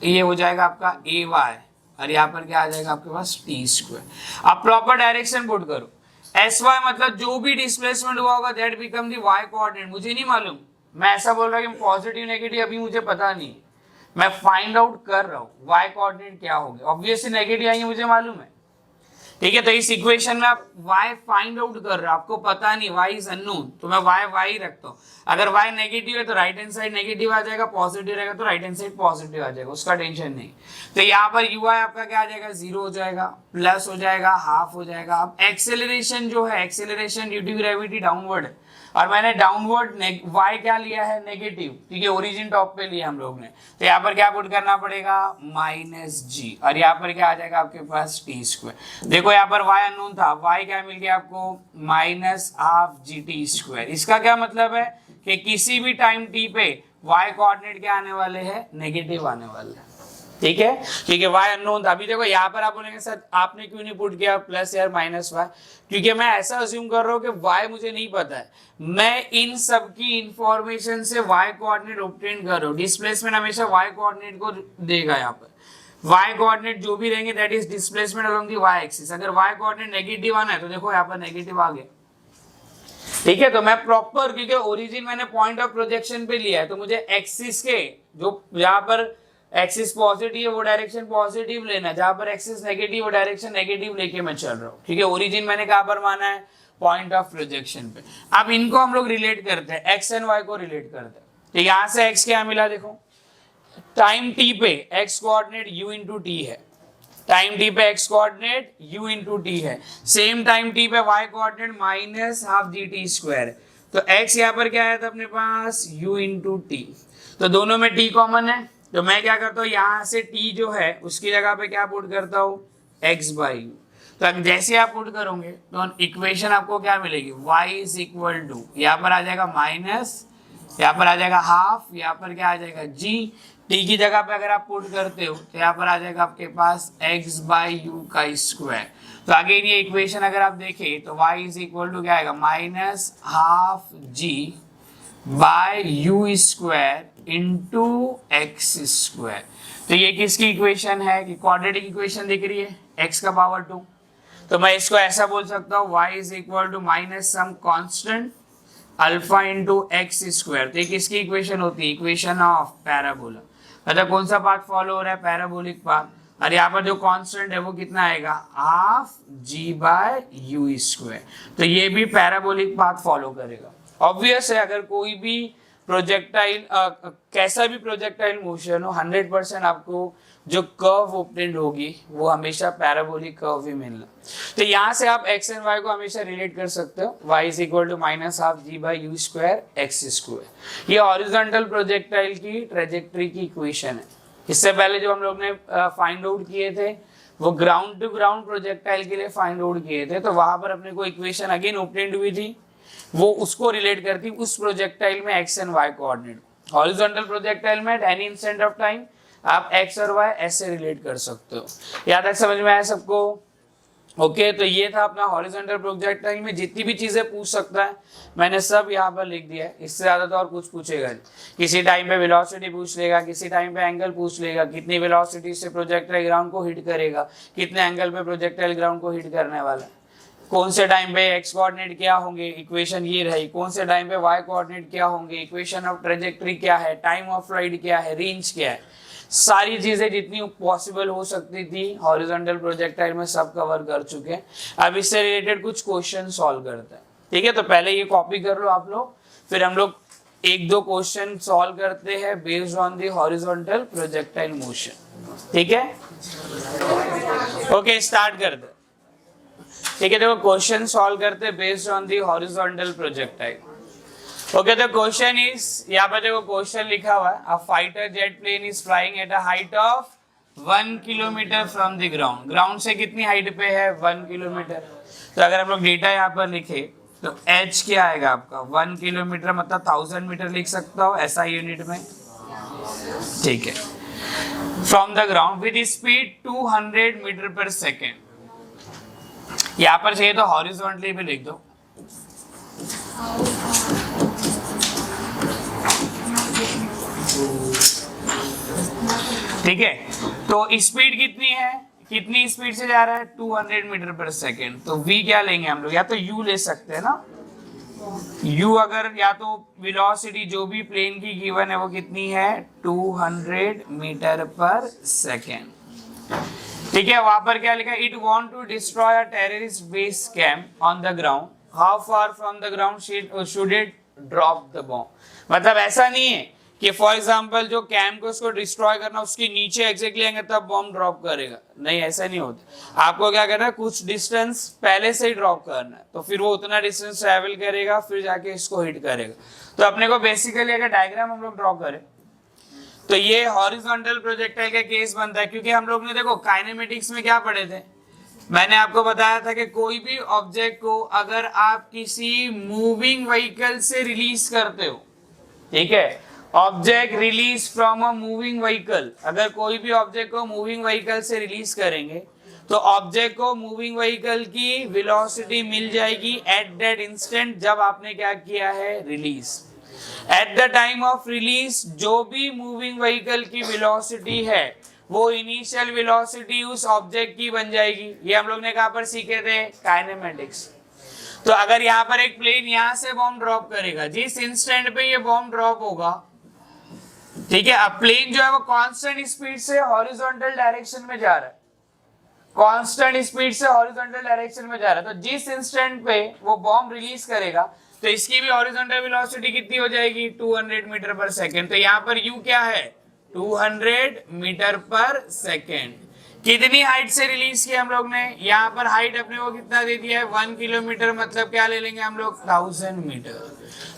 ये हो जाएगा आपका ay, और यहाँ पर क्या आ जाएगा आपके पास t स्क्वायर। आप प्रॉपर डायरेक्शन पुट करो, sy मतलब जो भी डिस्प्लेसमेंट हुआ होगा that become the y coordinate. मुझे नहीं मालूम, मैं ऐसा बोल रहा हूँ कि पॉजिटिव नेगेटिव अभी मुझे पता नहीं, मैं फाइंड आउट कर रहा हूँ y कोऑर्डिनेट क्या होगा, ऑब्वियसली नेगेटिव आएंगे मुझे मालूम है, ठीक है। तो इस इक्वेशन में आप y फाइंड आउट कर रहे हो, आपको पता नहीं, y इज अननोन, तो मैं y रखता हूँ। अगर y नेगेटिव है तो राइट हैंड साइड नेगेटिव आ जाएगा, पॉजिटिव रहेगा तो राइट हैंड साइड पॉजिटिव आ जाएगा, उसका टेंशन नहीं। तो यहाँ पर ui आपका क्या आ जाएगा, 0 हो जाएगा, प्लस हो जाएगा, हाफ हो जाएगा। अब एक्सेलरेशन जो है, acceleration due to gravity downward है, और मैंने डाउनवर्ड y क्या लिया है, नेगेटिव, ठीक है, ओरिजिन टॉप पे लिया हम लोग ने, तो यहाँ पर क्या पुट करना पड़ेगा, -g, और यहाँ पर क्या आ जाएगा आपके पास t²। देखो यहाँ पर y अननोन था, y क्या मिल गया आपको, -12gt²। इसका क्या मतलब है कि किसी भी टाइम t पे y कोऑर्डिनेट क्या आने वाले हैं, नेगेटिव आने वाले हैं, ठीक है, क्योंकि y अननोन था। अभी देखो यहाँ पर आप बोलेंगे सर आपने क्यों नहीं पुट किया प्लस यार -y, क्योंकि मैं ऐसा अज्यूम कर रहा हूँ कि y मुझे नहीं पता है, मैं इन सब की इंफॉर्मेशन से y कोऑर्डिनेट ऑब्टेन कर रहा हूँ। डिस्प्लेसमेंट हमेशा y कोऑर्डिनेट को देगा, यहाँ पर y कोऑर्डिनेट जो भी रहेंगे that is displacement along the y axis. अगर y कोऑर्डिनेट नेगेटिव आना है तो देखो यहाँ पर नेगेटिव आ गया, ठीक है। तो मैं प्रॉपर, क्योंकि ओरिजिन मैंने पॉइंट ऑफ प्रोजेक्शन पे लिया है, तो मुझे एक्सिस के जो यहाँ पर एक्सिस पॉजिटिव है वो डायरेक्शन पॉजिटिव लेना है, जहां पर एक्सिस नेगेटिव वो डायरेक्शन नेगेटिव लेके मैं चल रहा हूँ, ठीक है। ओरिजिन मैंने कहाँ पर माना है, पॉइंट ऑफ प्रोजेक्शन पे। अब इनको हम लोग रिलेट करते हैं, एक्स एंड वाई को रिलेट करते हैं। तो यहाँ से एक्स क्या मिला, देखो टाइम टी पे x coordinate u into T है, टाइम टी पे x coordinate u into T है, सेम टाइम टी पे y कोऑर्डिनेट -12gt²। तो x यहाँ पर क्या आया था अपने पास, u इंटू टी, तो दोनों में t कॉमन है, तो मैं क्या करता हूँ यहाँ से t जो है उसकी जगह पे क्या पुट करता हूँ, x/u। तो जैसे आप पुट करोगे तो इक्वेशन आपको क्या मिलेगी, y इज इक्वल टू, यहाँ पर आ जाएगा माइनस, यहाँ पर आ जाएगा हाफ, यहाँ पर क्या आ जाएगा g, t की जगह पे अगर आप पुट करते हो तो यहाँ पर आ जाएगा आपके पास x/u का स्क्वायर। तो अगेन ये इक्वेशन अगर आप देखें तो y इज इक्वल टू क्या आएगा, -12g/u² इंटू x²। तो ये किसकी इक्वेशन है, कि क्वाड्रेटिक इक्वेशन दिख रही है, x का पावर 2। तो मैं इसको ऐसा बोल सकता हूँ y is equal to minus some constant alpha into x²। तो ये किसकी इक्वेशन होती है, इक्वेशन ऑफ पैराबोला। मतलब कौन सा पाथ फॉलो हो रहा है, पैराबोलिक पाथ। और यहाँ पर जो कांस्टेंट है वो कितना आएगा, हाफ g/u²। तो ये भी पैराबोलिक पाथ फॉलो करेगा। ऑब्वियस है, अगर कोई भी प्रोजेक्टाइल कैसा भी प्रोजेक्टाइल मोशन हो, 100% आपको जो कर्व ऑब्टेन्ड होगी वो हमेशा पैराबोलिक कर्व ही मिलना। तो यहाँ से आप x एंड y को हमेशा रिलेट कर सकते हो, y is equal to -12 g/u² x²। ये हॉरिजॉन्टल प्रोजेक्टाइल की ट्रेजेक्टरी की इक्वेशन है। इससे पहले जो हम लोग ने फाइंड आउट किए थे वो ग्राउंड टू ग्राउंड प्रोजेक्टाइल के लिए फाइंड आउट किए थे, तो वहां पर अपने को इक्वेशन अगेन ऑब्टेन्ड हुई थी, वो उसको रिलेट करती उस प्रोजेक्टाइल में x and y coordinate. Horizontal projectile में at any instant of time आप x और y ऐसे रिलेट कर सकते हो। यहाँ तक समझ में आया सबको, ओके। तो ये था अपना हॉरिजॉन्टल प्रोजेक्टाइल में जितनी भी चीजें पूछ सकता है मैंने सब यहाँ पर लिख दिया है। इससे ज्यादा तो और कुछ पूछेगा नहीं। किसी टाइम पे वेलोसिटी पूछ लेगा, किसी टाइम पे एंगल पूछ लेगा, कितनी वेलोसिटी से प्रोजेक्टाइल ग्राउंड को हिट करेगा, कितने एंगल पे प्रोजेक्टाइल ग्राउंड को हिट करने वाला है, कौन से टाइम पे x कोऑर्डिनेट क्या होंगे, इक्वेशन ये रही, कौन से टाइम पे y कोऑर्डिनेट क्या होंगे, इक्वेशन ऑफ ट्रेजेक्टरी क्या है, टाइम ऑफ फ्लाइट क्या है, रेंज क्या है, सारी चीजें जितनी पॉसिबल हो सकती थी हॉरिजॉन्टल प्रोजेक्टाइल में सब कवर कर चुके हैं। अब इससे रिलेटेड कुछ क्वेश्चन सॉल्व करते हैं, ठीक है। तो पहले ये कॉपी कर लो आप लोग, फिर हम लोग एक दो क्वेश्चन सॉल्व करते हैं based on the horizontal projectile motion, ठीक है। ओके, स्टार्ट करते हैं, ठीक है। देखो क्वेश्चन सॉल्व करते based on the horizontal projectile. Okay, the question is, यहाँ पर देखो क्वेश्चन लिखा हुआ है, a fighter jet plane is flying at a height of 1 kilometre from the ground. Ground से कितनी हाइट पे है, 1 किलोमीटर। तो अगर हम लोग डेटा यहाँ पर लिखे तो h क्या आएगा आपका, 1 किलोमीटर मतलब 1000 मीटर लिख सकता हो ऐसा यूनिट में, ठीक है। From the ground with speed 200 metre per second. यहाँ पर चाहिए तो हॉरिजॉन्टली भी लिख दो, ठीक है। तो स्पीड कितनी है, कितनी स्पीड से जा रहा है, 200 मीटर पर सेकेंड। तो v क्या लेंगे हम लोग, या तो u ले सकते हैं ना, u अगर या तो वेलोसिटी जो भी प्लेन की गिवन है वो कितनी है, 200 मीटर पर सेकेंड, ठीक है। वहां पर क्या लिखा है, it want to destroy a terrorist base camp on the ground, how far from the ground should it drop the bomb. मतलब ऐसा नहीं है कि फॉर एग्जांपल जो कैम को उसको डिस्ट्रॉय करना उसके नीचे एग्जैक्टली आएंगे तब बॉम्ब ड्रॉप करेगा, नहीं ऐसा नहीं होता। आपको क्या करना है, कुछ डिस्टेंस पहले से ही ड्रॉप करना है, तो फिर वो उतना डिस्टेंस ट्रैवल करेगा फिर जाके इसको हिट करेगा। तो अपने को बेसिकली अगर डायग्राम हम लोग ड्रॉ करें तो ये हॉरिजॉन्टल प्रोजेक्टाइल का केस बनता है, क्योंकि हम लोग ने देखो काइनेमेटिक्स में क्या पढ़े थे, मैंने आपको बताया था कि कोई भी ऑब्जेक्ट को अगर आप किसी मूविंग व्हीकल से रिलीज करते हो, ठीक है, object release from a moving vehicle, अगर कोई भी ऑब्जेक्ट को मूविंग व्हीकल से रिलीज करेंगे तो ऑब्जेक्ट को मूविंग व्हीकल की वेलोसिटी मिल जाएगी एट दैट इंस्टेंट जब आपने क्या किया है, release. At the time of release जो भी मूविंग व्हीकल की वेलोसिटी है वो इनिशियल वेलोसिटी उस ऑब्जेक्ट की बन जाएगी। ये हम लोग ने कहां पर सीखे थे, काइनेमेटिक्स। तो अगर यहाँ पर एक प्लेन यहाँ से बॉम्ब ड्रॉप करेगा, जिस इंस्टेंट पे ये बॉम्ब ड्रॉप होगा, ठीक है, अब प्लेन जो है वो कांस्टेंट स्पीड से हॉरिजॉन्टल डायरेक्शन में जा रहा है, कांस्टेंट स्पीड से हॉरिजॉन्टल डायरेक्शन में जा रहा है। तो जिस इंस्टेंट पे वो बॉम्ब रिलीज करेगा तो इसकी भी हॉरिजॉन्टल वेलोसिटी कितनी हो जाएगी, 200 मीटर पर सेकेंड। तो यहाँ पर u क्या है, 200 मीटर पर सेकेंड। कितनी हाइट से रिलीज किया हम लोग ने, यहाँ पर हाइट अपने को कितना दे दिया है, 1 किलोमीटर, मतलब क्या ले लेंगे हम लोग, 1000 मीटर।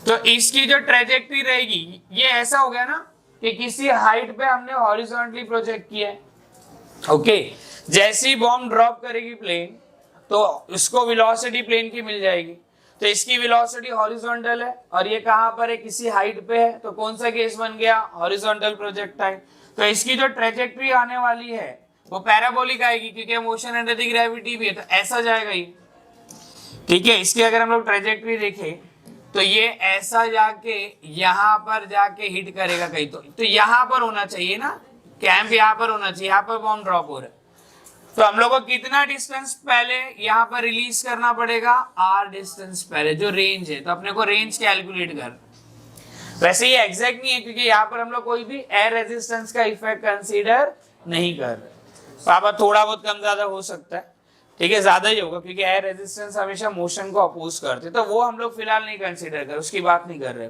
तो इसकी जो ट्रेजेक्टरी रहेगी, ये ऐसा हो गया ना कि किसी हाइट पे हमने हॉरिजॉन्टली प्रोजेक्ट किया है, ओके। जैसी बॉम्ब ड्रॉप करेगी प्लेन तो उसको वेलोसिटी प्लेन की मिल जाएगी, तो इसकी वेलोसिटी हॉरिजॉन्टल है और ये कहां पर है, किसी हाइट पे है, तो कौन सा केस बन गया, हॉरिजॉन्टल प्रोजेक्टाइल। तो इसकी जो ट्रेजेक्टरी आने वाली है वो पैराबोलिक आएगी, क्योंकि मोशन अंडर द ग्रेविटी भी है, तो ऐसा जाएगा ये, ठीक है। इसकी अगर हम लोग ट्रेजेक्टरी देखें तो ये ऐसा जाके यहाँ पर जाके हिट करेगा कहीं, तो यहाँ पर होना चाहिए ना, कैंप यहाँ पर होना चाहिए, यहाँ पर बॉम्ब ड्रॉप हो रहा है। तो हम लोग को कितना डिस्टेंस पहले यहाँ पर रिलीज करना पड़ेगा, r डिस्टेंस पहले, जो रेंज है, तो अपने को रेंज कैलकुलेट कर। वैसे ये एग्जैक्ट नहीं है क्योंकि यहाँ पर हम लोग कोई भी एयर रेजिस्टेंस का इफेक्ट कंसीडर नहीं कर रहे, तो आप थोड़ा बहुत कम ज्यादा हो सकता है, ठीक है, ज्यादा ही होगा क्योंकि एयर रेजिस्टेंस हमेशा मोशन को अपोज करते, तो वो हम लोग फिलहाल नहीं कंसीडर कर, उसकी बात नहीं कर रहे।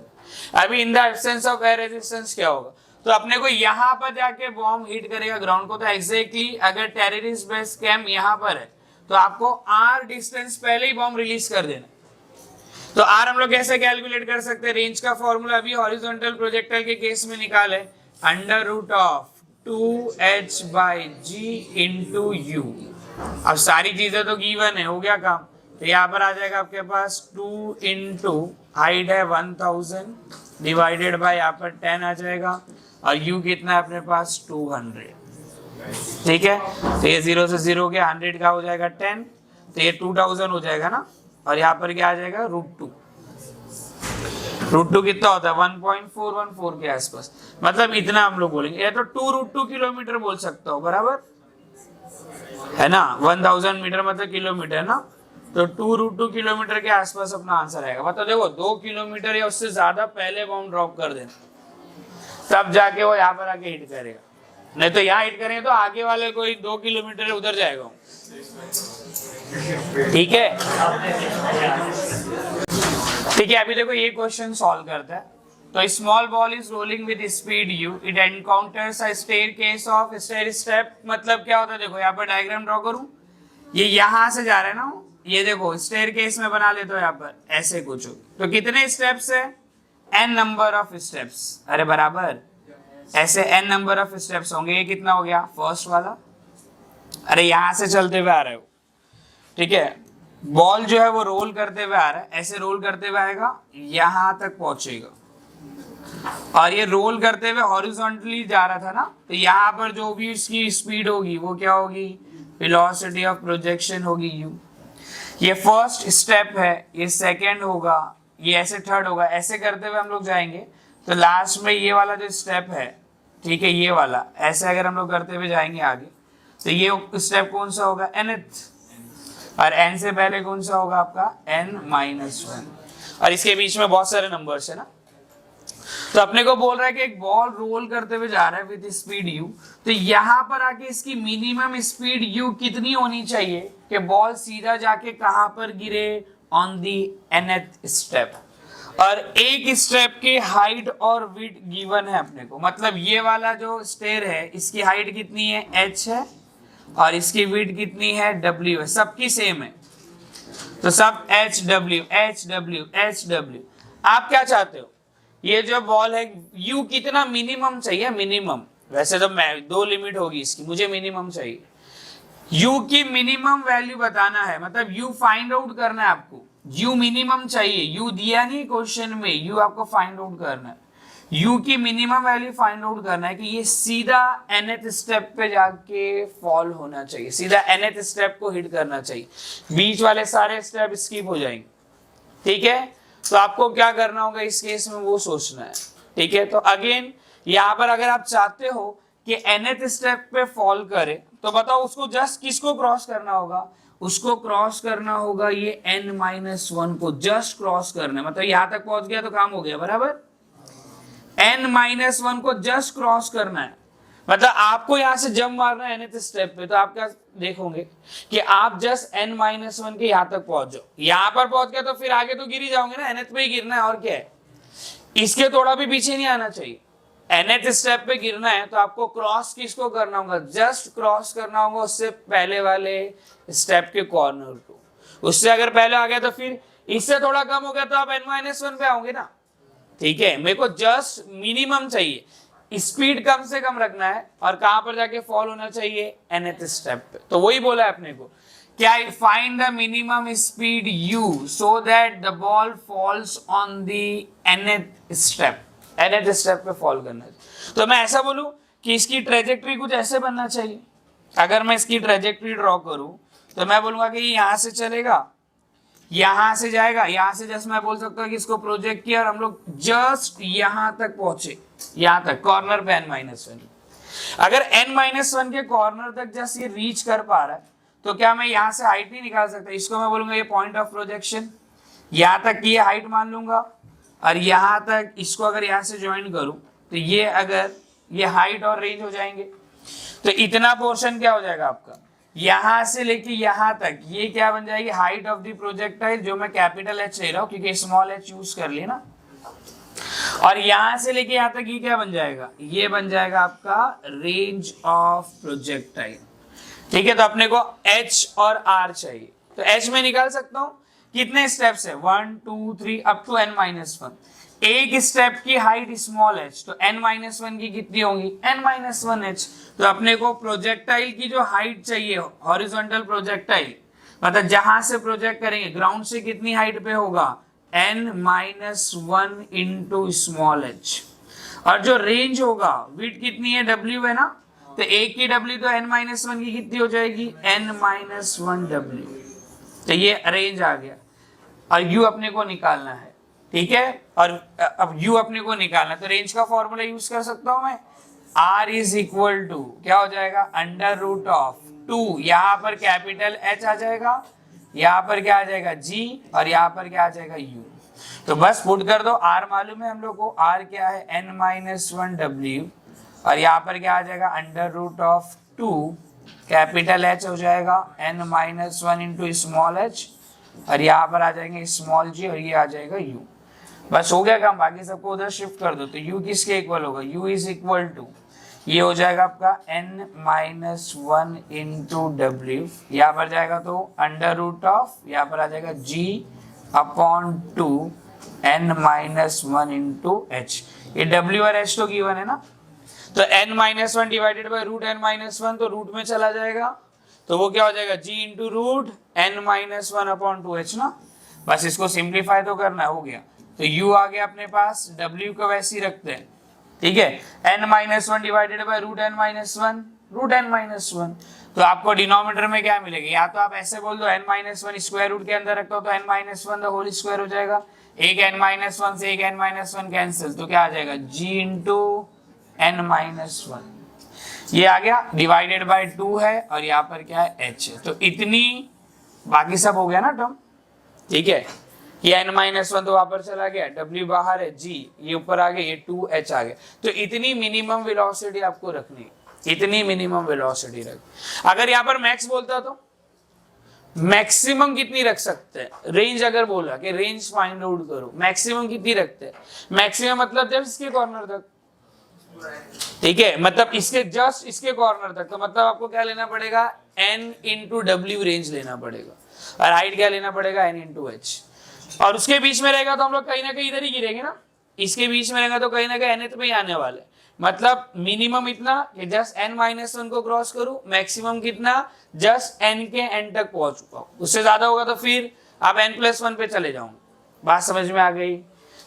अभी in the absence of air resistance क्या होगा, तो अपने को यहाँ पर जाके बॉम्ब हिट करेगा ग्राउंड को, तो एग्जैक्टली अगर टेररिस्ट बेस कैंप यहाँ पर है तो आपको r डिस्टेंस पहले ही बॉम्ब रिलीज कर देना। तो r हम लोग कैसे कैलकुलेट कर सकते हैं, रेंज का फॉर्मूला अभी हॉरिजॉन्टल प्रोजेक्टाइल के केस में निकाले, √2h/g × u। अब सारी चीजें तो गिवन है, हो गया काम। तो यहाँ पर आ जाएगा आपके पास 2 × हाइट है 1000 डिवाइडेड बाय यहाँ पर 10 आ जाएगा, और u कितना है अपने पास 200, ठीक है। तो ये 0 से 0 के 100 का हो जाएगा 10, तो ये 2000 हो जाएगा ना, और यहाँ पर क्या आ जाएगा √2। √2 कितना होता है, 1.414 के आसपास, मतलब इतना हम लोग बोलेंगे, या तो 2√2 किलोमीटर बोल सकता हो, बराबर है ना, 1000 मीटर मतलब किलोमीटर ना, तो 2√2 किलोमीटर के आसपास अपना आंसर आएगा। मतलब देखो 2 किलोमीटर या उससे ज्यादा पहले बॉम्ब ड्रॉप कर देना, तब जाके वो यहाँ पर आके हिट करेगा, नहीं तो यहाँ हिट करेंगे तो आगे वाले कोई 2 किलोमीटर उधर जाएगा, ठीक है। ठीक है, अभी देखो ये क्वेश्चन सॉल्व करता है। तो small ball is rolling with speed u, it encounters a staircase of stair step, मतलब क्या होता है, देखो यहाँ पर डायग्राम ड्रॉ करूं, ये यहाँ से जा रहा है ना, ये देखो स्टेयरकेस में बना लेते हो यहाँ पर ऐसे कुछ, तो कितने स्टेप्स है, n नंबर ऑफ स्टेप्स, अरे बराबर ऐसे n नंबर ऑफ स्टेप्स होंगे। ये कितना हो गया, फर्स्ट वाला, अरे यहाँ से चलते हुए आ रहे हो, ठीक है, बॉल जो है वो रोल करते हुए आ रहा है, ऐसे रोल करते हुए आएगा, यहाँ तक पहुंचेगा, और ये रोल करते हुए हॉरिजॉन्टली जा रहा था ना, तो यहाँ पर जो भी इसकी स्पीड होगी वो क्या होगी, वेलोसिटी ऑफ प्रोजेक्शन होगी u। ये फर्स्ट स्टेप है, ये सेकंड होगा, ये ऐसे थर्ड होगा, ऐसे करते हुए हम लोग जाएंगे, तो लास्ट में ये वाला जो स्टेप है, ठीक है, ये वाला ऐसे अगर हम लोग करते हुए जाएंगे आगे, तो ये स्टेप कौन सा होगा, nth, और n से पहले कौन सा होगा आपका n-1, और इसके बीच में बहुत सारे नंबर्स है ना। तो अपने को बोल रहा है कि एक बॉल रोल करते हुए जा रहा है विद स्पीड u, तो यहाँ पर आके इसकी मिनिमम स्पीड u कितनी होनी चाहिए कि बॉल सीधा जाके कहां पर गिरे, ऑन दी nth स्टेप। और एक स्टेप की हाइट और विड्थ गिवन है अपने को, मतलब ये वाला जो स्टेयर है इसकी हाइट कितनी है h है और इसकी विड्थ कितनी है w है, सबकी सेम है, तो सब H W H W H W. आप क्या चाहते हो, ये जो बॉल है यू कितना मिनिमम चाहिए, मिनिमम, वैसे तो मैं 2 लिमिट होगी इसकी, मुझे मिनिमम चाहिए, यू की मिनिमम वैल्यू बताना है, मतलब यू फाइंड आउट करना है आपको, यू मिनिमम चाहिए, यू दिया नहीं क्वेश्चन में, यू आपको फाइंड आउट करना है, यू की मिनिमम वैल्यू फाइंड आउट करना है कि ये सीधा nth स्टेप पे जाके फॉल होना चाहिए, सीधा nth स्टेप को हिट करना चाहिए, बीच वाले सारे स्टेप स्किप हो जाएंगे, ठीक है। तो आपको क्या करना होगा इस केस में वो सोचना है, ठीक है। तो अगेन यहाँ पर अगर आप चाहते हो कि nth स्टेप पे फॉल करे तो बताओ उसको जस्ट किसको क्रॉस करना होगा, उसको क्रॉस करना होगा ये n-1 को जस्ट क्रॉस करना है, मतलब यहाँ तक पहुंच गया तो काम हो गया, बराबर। n-1 को जस्ट क्रॉस करना है, मतलब आपको यहां से जंप मारना है nth स्टेप पे, तो आप क्या देखोगे कि आप जस्ट n-1 के यहां तक पहुंच जाओ, यहां पर पहुंच गया तो फिर आगे तो गिर ही जाओगे ना, nth पे ही गिरना है, और क्या है, इसके थोड़ा भी पीछे नहीं आना चाहिए, nth स्टेप पे गिरना है तो आपको क्रॉस किसको करना होगा, जस्ट क्रॉस करना होगा उससे पहले वाले स्टेप के कॉर्नर को, उससे अगर पहले आ गया तो फिर इससे थोड़ा कम हो गया तो आप n-1 पे आओगे ना, ठीक है। मेरे को जस्ट मिनिमम चाहिए, स्पीड कम से कम रखना है और कहां पर जाके फॉल होना चाहिए, nth स्टेप पे, तो वही बोला है अपने को क्या, find the minimum speed u so that the ball falls on the nth step, nth step पे फॉल करना चाहिए। तो मैं ऐसा बोलूं कि इसकी ट्रेजेक्ट्री कुछ ऐसे बनना चाहिए, अगर मैं इसकी ट्रेजेक्ट्री ड्रॉ करूं तो मैं बोलूंगा कि यहां से चलेगा, यहां से जाएगा, यहां से जस्ट मैं बोल सकता हूँ कि इसको प्रोजेक्ट किया और हम लोग जस्ट यहां तक पहुंचे, यहां तक कॉर्नर पे n-1, अगर n-1 के कॉर्नर तक जस्ट ये रीच कर पा रहा है तो क्या मैं यहां से हाइट नहीं निकाल सकता, इसको मैं बोलूंगा ये पॉइंट ऑफ प्रोजेक्शन, यहां तक की ये हाइट मान लूंगा और यहां तक इसको अगर यहां से ज्वाइन करूं तो ये अगर ये हाइट और रेंज हो जाएंगे, तो इतना पोर्शन क्या हो जाएगा आपका, यहां से लेके यहां तक ये क्या बन जाएगी, हाइट ऑफ द प्रोजेक्टाइल, जो मैं कैपिटल H ले रहा हूं क्योंकि स्मॉल h यूज कर लिया ना, और यहां से लेके यहां तक ये क्या बन जाएगा, ये बन जाएगा आपका रेंज ऑफ प्रोजेक्टाइल, ठीक है। तो अपने को H और R चाहिए, तो H में निकाल सकता हूं, कितने स्टेप्स है 1 2 3 अप टू n-1, एक स्टेप की हाइट स्मॉल h, तो n-1 की कितनी होगी n-1h, तो अपने को प्रोजेक्टाइल की जो हाइट चाहिए हॉरिजॉन्टल प्रोजेक्टाइल, मतलब जहां से प्रोजेक्ट करेंगे ग्राउंड से कितनी हाइट पे होगा n-1 इंटू स्मॉल h, और जो रेंज होगा विड्थ कितनी है w है ना, तो एक की w तो n-1 की कितनी हो जाएगी n-1 w, तो ये रेंज आ गया और u अपने को निकालना है, ठीक है। और अब u अपने को निकालना है तो रेंज का फॉर्मूला यूज कर सकता हूं मैं, r इज इक्वल टू क्या हो जाएगा √2, यहाँ पर कैपिटल H आ जाएगा, यहाँ पर क्या आ जाएगा g और यहाँ पर क्या आ जाएगा u, तो बस पुट कर दो, r मालूम है हम लोग को, r क्या है n-1 w और यहाँ पर क्या आ जाएगा √2 कैपिटल H हो जाएगा n-1 इंटू स्मॉल h और यहाँ पर आ जाएंगे स्मॉल g और ये आ जाएगा u, बस हो गया काम, बाकी सबको उधर शिफ्ट कर दो, तो u किसके इक्वल होगा, u इज इक्वल टू ये हो जाएगा आपका n-1 इंटू w, यहाँ पर जाएगा तो √, यहाँ पर आ जाएगा g/2 n-1 इंटू h, ये w और h तो गिवन है ना, तो n-1 डिवाइडेड बाय √n-1 तो रूट में चला जाएगा, तो वो क्या हो जाएगा g इंटू √n-1/2h ना, बस इसको सिंप्लीफाई तो करना है, हो गया, तो u आ गया अपने पास, w को वैसे ही रखते हैं, ठीक है, n-1 डिवाइडेड बाय √n-1, तो आपको डिनोमिनेटर में क्या मिलेगा, या तो आप ऐसे बोल दो n-1 स्क्वायर रूट के अंदर रखता हो तो n-1 द होल स्क्वायर हो जाएगा, एक n-1 से एक n-1 कैंसिल, तो क्या आ जाएगा g इंटू n-1, ये आ गया, डिवाइडेड बाय 2 है और यहाँ पर क्या है h है, तो इतनी, बाकी सब हो गया ना टर्म, ठीक है, ये n-1 तो वहां पर चला गया, w बाहर है, g ये ऊपर आ गया, ये 2h आ गया, तो इतनी मिनिमम वेलोसिटी आपको रखनी है, इतनी मिनिमम वेलोसिटी रख, अगर यहाँ पर मैक्स बोलता तो मैक्सिमम कितनी रख सकते हैं, रेंज अगर बोला कि रेंज फाइंड आउट करो, मैक्सिमम कितनी रखते हैं, मैक्सिमम मतलब जब इसके कॉर्नर तक, ठीक है, मतलब इसके जस्ट इसके कॉर्नर तक, तो मतलब आपको क्या लेना पड़ेगा, n इंटू डब्ल्यू रेंज लेना पड़ेगा, और हाइट क्या लेना पड़ेगा, n इंटू एच। और उसके बीच में रहेगा तो हम लोग कहीं ना कहीं इधर ही गिरेंगे ना, इसके बीच में रहेगा तो कहीं ना कहीं nth में ही आने वाले, मतलब मिनिमम इतना कि जस्ट n-1 को क्रॉस करूं, मैक्सिमम कितना, जस्ट n के n तक पहुंच चुका हूं, उससे ज्यादा होगा तो फिर आप n+1 पे चले जाऊंगे। बात समझ में आ गई?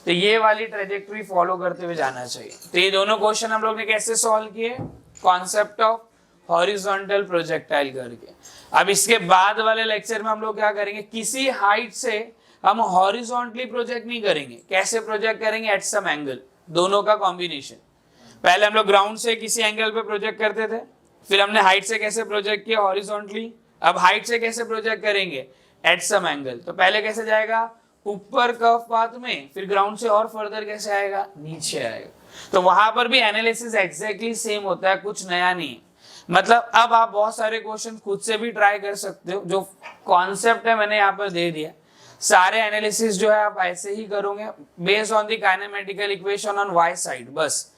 तो ये वाली ट्रेजेक्टरी फॉलो करते हुए जाना चाहिए। तो ये दोनों क्वेश्चन हम लोग ने कैसे सॉल्व किए, कॉन्सेप्ट ऑफ हॉरिजॉन्टल प्रोजेक्टाइल करके। अब इसके बाद वाले लेक्चर में हम लोग क्या करेंगे, किसी हाइट से हम हॉरिजॉन्टली प्रोजेक्ट नहीं करेंगे, कैसे प्रोजेक्ट करेंगे, एट सम एंगल, दोनों का कॉम्बिनेशन। पहले हम लोग ग्राउंड से किसी एंगल पे प्रोजेक्ट करते थे, फिर हमने हाइट से कैसे प्रोजेक्ट किया, हॉरिजॉन्टली। अब हाइट से कैसे प्रोजेक्ट करेंगे, एट सम एंगल। तो पहले कैसे जाएगा, ऊपर कर्व पाथ में, फिर ग्राउंड से और फर्दर कैसे आएगा, नीचे आएगा। तो वहां पर भी एनालिसिस एग्जैक्टली सेम होता है, कुछ नया नहीं है। मतलब अब आप बहुत सारे क्वेश्चन खुद से भी ट्राई कर सकते हो, जो कॉन्सेप्ट है मैंने यहाँ पर दे दिया। सारे एनालिसिस जो है आप ऐसे ही करोगे, based on the kinematical equation on Y side. बस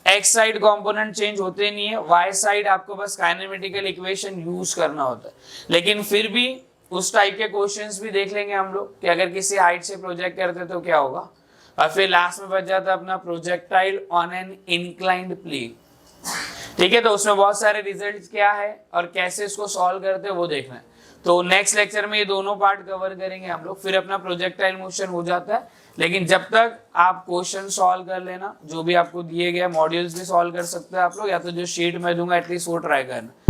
एक्स साइड कंपोनेंट चेंज होते नहीं है, वाई साइड आपको बस काइनेमेटिकल इक्वेशन यूज करना होता है। लेकिन फिर भी उस टाइप के क्वेश्चंस भी देख लेंगे हम लोग कि अगर किसी हाइट से प्रोजेक्ट करते तो क्या होगा। और फिर लास्ट में बच जाता है अपना projectile on an inclined plane. ठीक है, तो उसमें बहुत सारे रिजल्ट्स क्या है और कैसे इसको सॉल्व करते हैं वो देखना है। तो नेक्स्ट लेक्चर में ये दोनों पार्ट कवर करेंगे हम लोग, फिर अपना प्रोजेक्टाइल मोशन हो जाता है। लेकिन जब तक आप क्वेश्चन सॉल्व कर लेना, जो भी आपको दिए गए मॉड्यूल्स भी सॉल्व कर सकते हैं आप लोग, या तो जो शीट में दूंगा एटलीस्ट वो ट्राई करना।